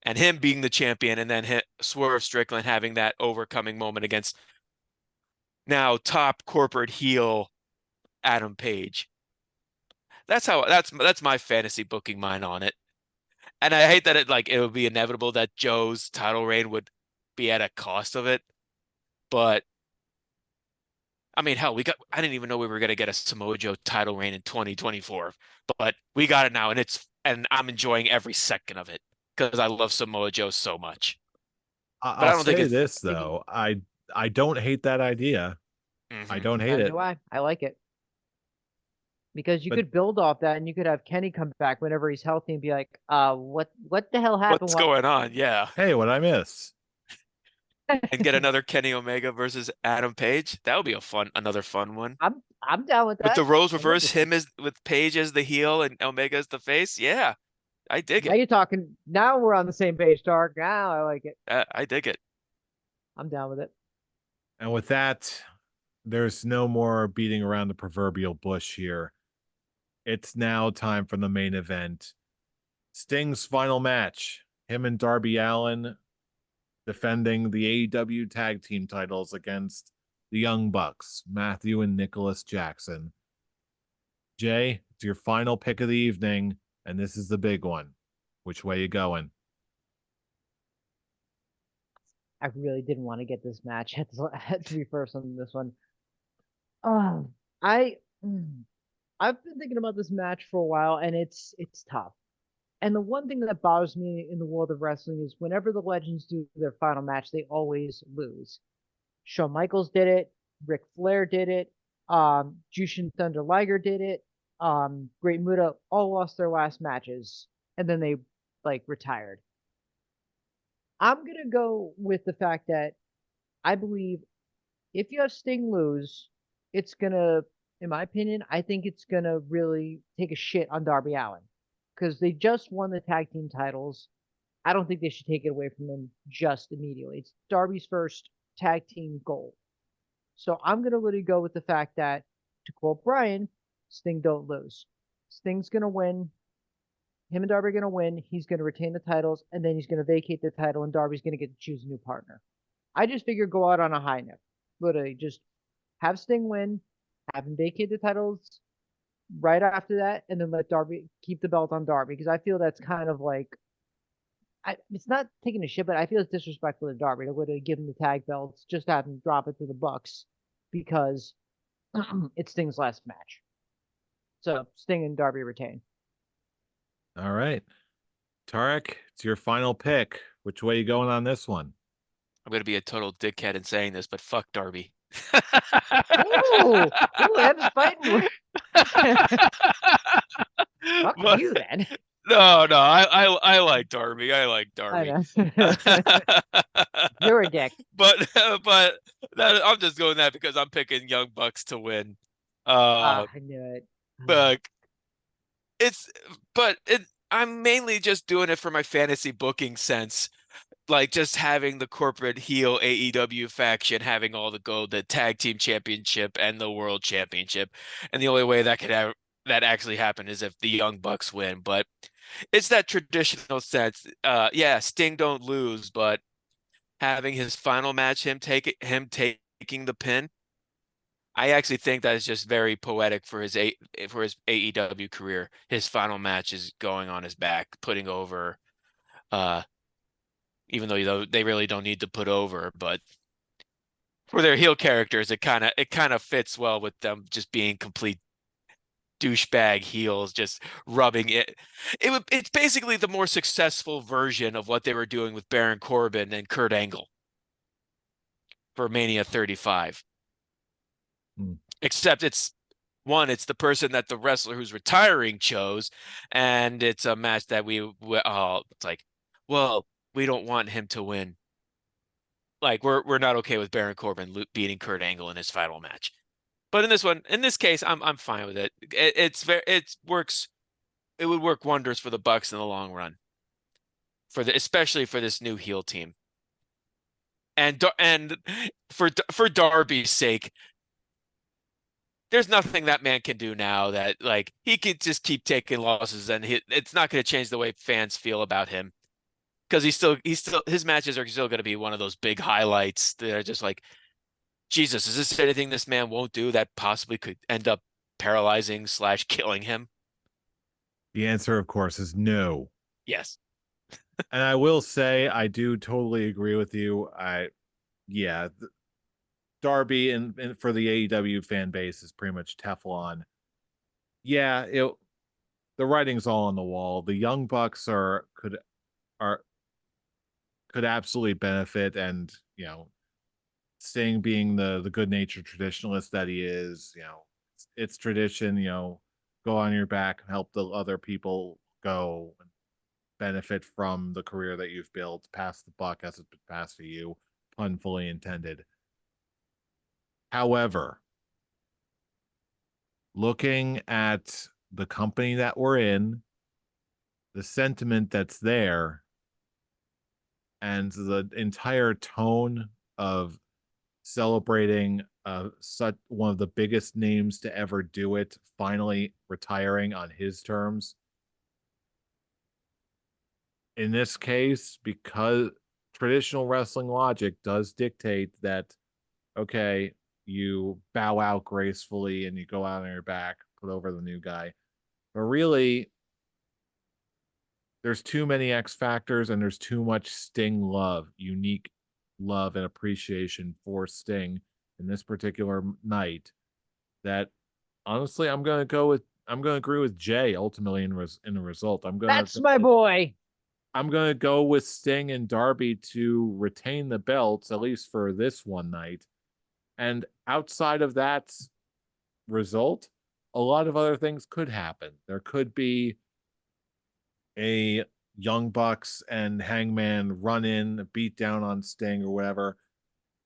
And him being the champion, and then Swerve Strickland having that overcoming moment against now top corporate heel Adam Page. That's my fantasy booking mind on it. And I hate that it would be inevitable that Joe's title reign would be at a cost of it. But I mean, hell, I didn't even know we were gonna get a Samoa Joe title reign in 2024, but we got it now, and I'm enjoying every second of it because I love Samoa Joe so much. But I I'll don't think say it's this though, I don't hate that idea. I don't hate Neither it. do I like it. Because you But could build off that, and you could have Kenny come back whenever he's healthy and be like, what the hell happened? what's going on. Yeah. hey, what I miss? And get another Kenny Omega versus Adam Page. That would be another fun one. I'm down with With that. the roles I'd love to reversed, see. with Page as the heel and Omega as the face. Yeah, I dig Now it. you're talking. Now we're on the same page, Dark. Now I like it. I dig it. I'm down with it. And with that, there's no more beating around the proverbial bush here. It's now time for the main event. Sting's final match. Him and Darby Allin defending the AEW tag team titles against the Young Bucks, Matthew and Nicholas Jackson. Jay, it's your final pick of the evening, and this is the big one. Which way you going? I really didn't want to get this match. Had to be first on this one. I I've been thinking about this match for a while, and it's tough. And the one thing that bothers me in the world of wrestling is whenever the legends do their final match, they always lose. Shawn Michaels did it. Ric Flair did it. Jushin Thunder Liger did it. Great Muta all lost their last matches, and then they retired. I'm gonna go with the fact that I believe if you have Sting lose, it's gonna, in my opinion, I think it's gonna really take a shit on Darby Allin because they just won the tag team titles. I don't think they should take it away from them just immediately. It's Darby's first tag team goal. So I'm gonna really go with the fact that, to quote Brian, Sting don't lose. Sting's gonna win. Him and Darby are gonna win. He's gonna retain the titles, and then he's gonna vacate the title, and Darby's gonna get to choose a new partner. I just figure go out on a high note. Literally, just have Sting win, have him vacate the titles right after that, and then let Darby keep the belt on Darby because I feel that's kind of it's not taking a shit, but I feel it's disrespectful to Darby to literally give him the tag belts, just have him drop it to the Bucks because it's Sting's last match. So Sting and Darby retain. All right. Tarek, it's your final pick. Which way you going on this one? I'm gonna be a total dickhead in saying this, but fuck Darby. Ooh, that's fighting. Fuck But- you then. No, no, I like Darby. I like I Darby. know. You're a dick. But but I'm just going that because I'm picking Young Bucks to win. Uh, I knew it. but it's but it I'm mainly just doing it for my fantasy booking sense. Like just having the corporate heel AEW faction having all the gold, the tag team championship and the world championship. And the only way that could have that actually happen is if the Young Bucks win. But it's that traditional sense. Yeah, Sting don't lose, but having his final match, him taking the pin, I actually think that is just very poetic for his AEW career. His final match is going on his back, putting over uh even though they really don't need to put over, but for their heel characters, it kind of fits well with them just being complete douchebag heels, just rubbing it. It's basically the more successful version of what they were doing with Baron Corbin and Kurt Angle for Mania 35. Hmm. Except it's the person that the wrestler who's retiring chose, and it's a match that it's like, well, we don't want him to win. Like we're not okay with Baron Corbin beating Kurt Angle in his final match. But in this case, I'm fine with it. It works. It would work wonders for the Bucks in the long run, especially for this new heel team, and for Darby's sake, there's nothing that man can do now that like he could just keep taking losses, and it's not going to change the way fans feel about him because he's still his matches are still going to be one of those big highlights that are just like, Jesus, is this anything this man won't do that possibly could end up paralyzing / killing him? The answer, of course, is no. Yes. And I will say, I do totally agree with you. Yeah, Darby and for the AEW fan base is pretty much Teflon. Yeah, the writing's all on the wall. The Young Bucks are could absolutely benefit, and Sting being the good natured traditionalist that he is, it's tradition. Go on your back and help the other people go and benefit from the career that you've built. Pass the buck as it's been passed to you, pun fully intended. However, looking at the company that we're in, the sentiment that's there, and the entire tone of celebrating such one of the biggest names to ever do it finally retiring on his terms. In this case, because traditional wrestling logic does dictate that, okay, you bow out gracefully and you go out on your back, put over the new guy. But really, there's too many X factors and there's too much Sting love, unique love and appreciation for Sting in this particular night that honestly I'm gonna agree with Jay ultimately in the result. That's my boy. I'm gonna go with Sting and Darby to retain the belts, at least for this one night. And outside of that result, a lot of other things could happen. There could be a Young Bucks and Hangman run in, beat down on Sting or whatever.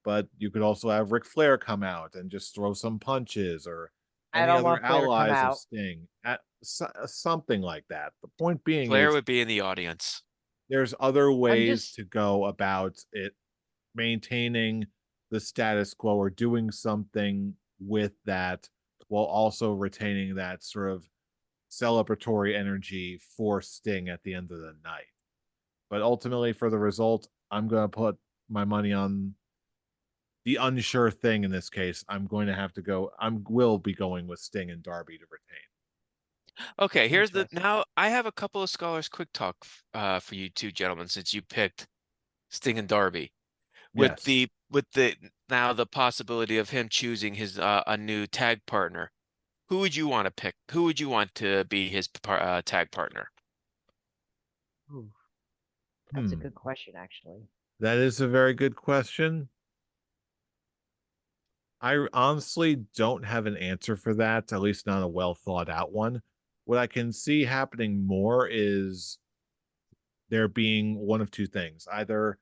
But you could also have Ric Flair come out and just throw some punches, or I any don't other want Flair to come allies of out. Sting, something like that. The point being Flair is would be in the audience. there's other I'm ways just to go about it, maintaining the status quo or doing something with that while also retaining that sort of celebratory energy for Sting at the end of the night. But ultimately, for the result, I'm going to put my money on the unsure thing in this case. I'm going to have to go. I will be going with Sting and Darby to retain. Okay, interesting. now I have a couple of scholars quick talk for you two gentlemen since you picked Sting and Darby Yes. with the now the possibility of him choosing his a new tag partner. Who would you want to pick? Who would you want to be his tag partner? Ooh, that's a Hmm. good question, actually. That is a very good question. I honestly don't have an answer for that, at least not a well thought out one. What I can see happening more is there being one of two things. Either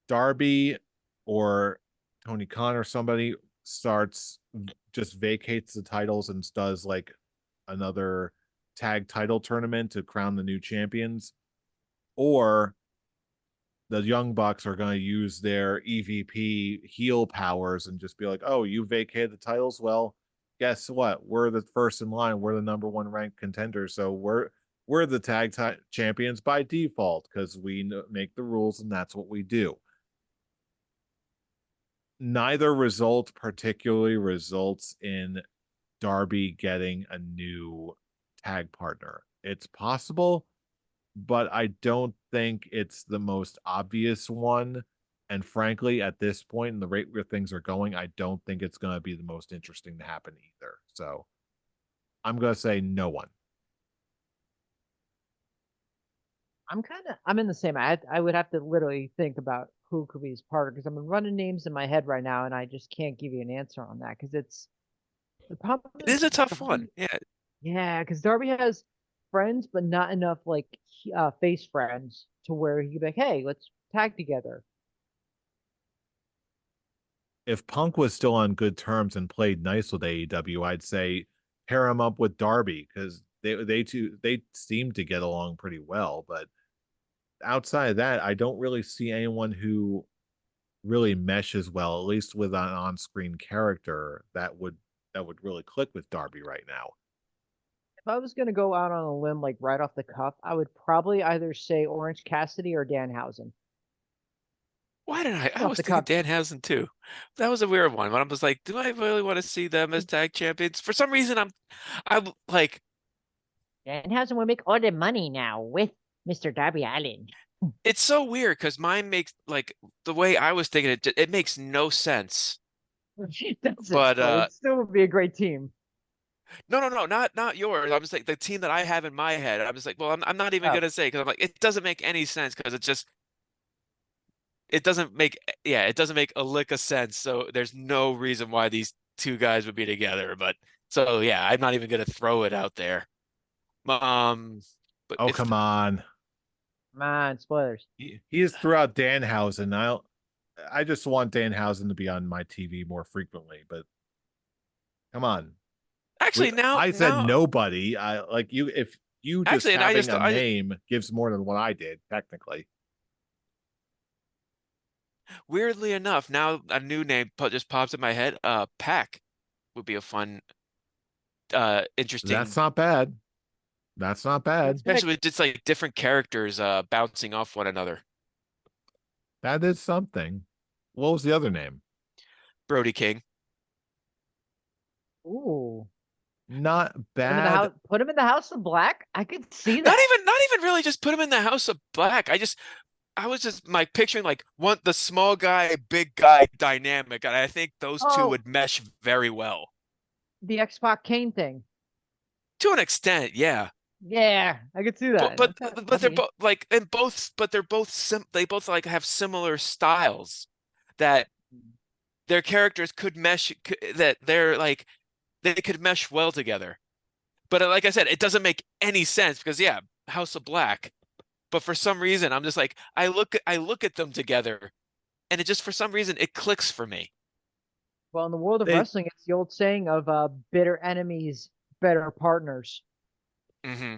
Darby or Tony Khan or somebody starts just vacates the titles and does like another tag title tournament to crown the new champions, or the Young Bucks are going to use their EVP heel powers and just be like, "Oh, you vacated the titles? Well, guess what? We're the first in line. We're the number one ranked contender, so we're the champions by default because we make the rules and that's what we do." Neither result particularly results in Darby getting a new tag partner. It's possible, but I don't think it's the most obvious one. And frankly, at this point in the rate where things are going, I don't think it's going to be the most interesting to happen either. So I'm going to say no one. I'm in the same. I would have to literally think about who could be his partner because I'm running names in my head right now, and I just can't give you an answer on that because it's the problem It is a tough one. Darby, Yeah. yeah, because Darby has friends, but not enough like face friends to where he'd be like, hey, let's tag together. If Punk was still on good terms and played nice with AEW, I'd say pair him up with Darby because they seem to get along pretty well. But outside of that, I don't really see anyone who really meshes well, at least with an on-screen character that would really click with Darby right now. If I was gonna go out on a limb like right off the cuff, I would probably either say Orange Cassidy or Danhausen. Why did I? Just I off was the thinking cuff. Danhausen too. That was a weird one. When I was like, do I really want to see them as tag champions? For some reason, I'm like, Danhausen will make all the money now with Mr. Darby Allin. it's so weird because mine makes like the way I was thinking it makes no sense. That's it But still. It still would be a great team. no, not yours. I'm just like the team that I have in my head. I'm just like, well, I'm not even Oh, gonna say because I'm like, it doesn't make any sense because it doesn't make yeah, it doesn't make a lick of sense. So there's no reason why these two guys would be together. But so yeah, I'm not even gonna throw it out there. Um, but Oh, it's come on. man, spoilers. He is throughout Danhausen. I just want Danhausen to be on my TV more frequently, but come on. actually I said now nobody. I like you if you just actually, and having a I name gives more than what I did, technically. weirdly enough now a new name just pops in my head. Pack would be a fun, That's interesting, not bad. That's not bad. Let's pick. especially with just like different characters bouncing off one another. That is something. What was the other name? Brody King. Ooh. Not Put him in the bad. house. Put him in the House of Black. I could see that. Not even really just put him in the House of Black. I was just like picturing like one the small guy, big guy dynamic, and I think those two Oh, would mesh very well. the X-Pac Kane thing. To an extent, yeah. Yeah, I could see But that. but Okay, but that'd they're be both like and both but they're both they both like have similar styles that their characters could mesh that they're like they could mesh well together. But like I said, it doesn't make any sense because yeah, House of Black. But for some reason, I'm just like I look at them together, and it just for some reason it clicks for me. well in the world of They wrestling. It's the old saying of bitter enemies, better partners. Hmm.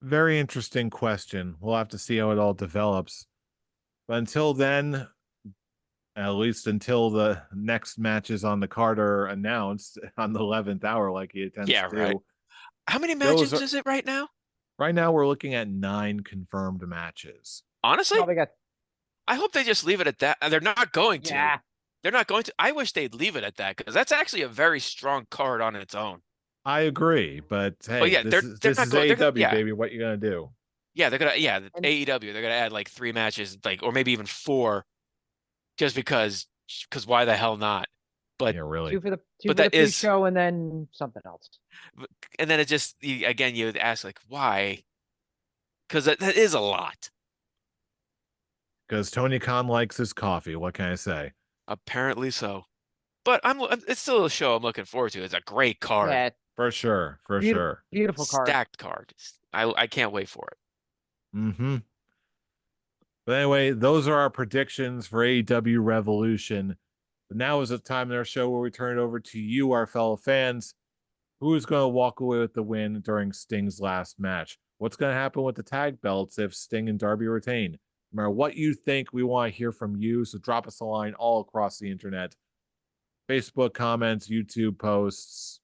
Very interesting question. We'll have to see how it all develops. But until then, at least until the next matches on the card are announced on the 11th hour, like he tends Yeah, to right. do, How many those matches are is it right now? right now we're looking at 9 confirmed matches. Honestly, Probably got I hope they just leave it at that. They're not going to. yeah. They're not going to. I wish they'd leave it at that because that's actually a very strong card on its own. I agree, but But hey, yeah, this is they're this not is going. They're AEW, yeah, baby. What you gonna do? yeah. They're gonna yeah. The And AEW. They're gonna add like 3 matches, like or maybe even 4, just because why the hell not? But Yeah, really. two but for the that is pre-show and then something else. and then it just again you would ask like why? Because that is a lot. Because Tony Khan likes his coffee. What can I say? Apparently so. But it's still a show I'm looking forward to. It's a great card. Yeah, For sure. For Beautiful, sure. beautiful card. Stacked card. I can't wait for it. Mm-hmm. But anyway, those are our predictions for AEW Revolution. But now is the time in our show where we turn it over to you, our fellow fans. Who is going to walk away with the win during Sting's last match? What's going to happen with the tag belts if Sting and Darby retain? No matter what you think, we want to hear from you. So drop us a line all across the internet. Facebook comments, YouTube posts,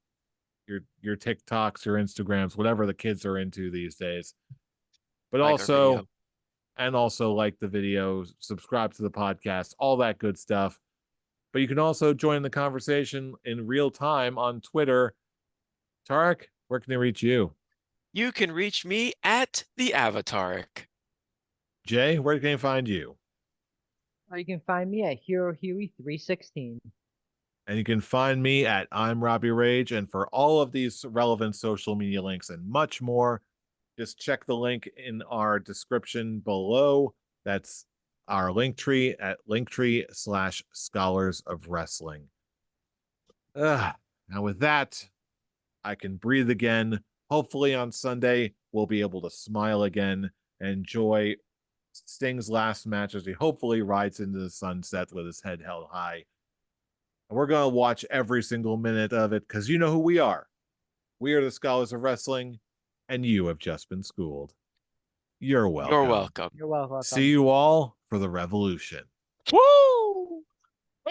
your TikToks, your Instagrams, whatever the kids are into these days. But Like our video. also like the video, subscribe to the podcast, all that good stuff. But you can also join the conversation in real time on Twitter. Tarek, where can they reach you? You can reach me at the Avatar. Jay, where can they find you? You can find me at Hero Huey 316. And you can find me at I'm Robbie Rage. And for all of these relevant social media links and much more, just check the link in our description below. That's our link tree at linktree/scholars of wrestling. Now with that, I can breathe again. Hopefully on Sunday, we'll be able to smile again and enjoy Sting's last match as he hopefully rides into the sunset with his head held high. And we're going to watch every single minute of it because you know who we are. We are the Scholars of Wrestling, and you have just been schooled. You're welcome. You're welcome. You're welcome. See you all for the revolution. Woo!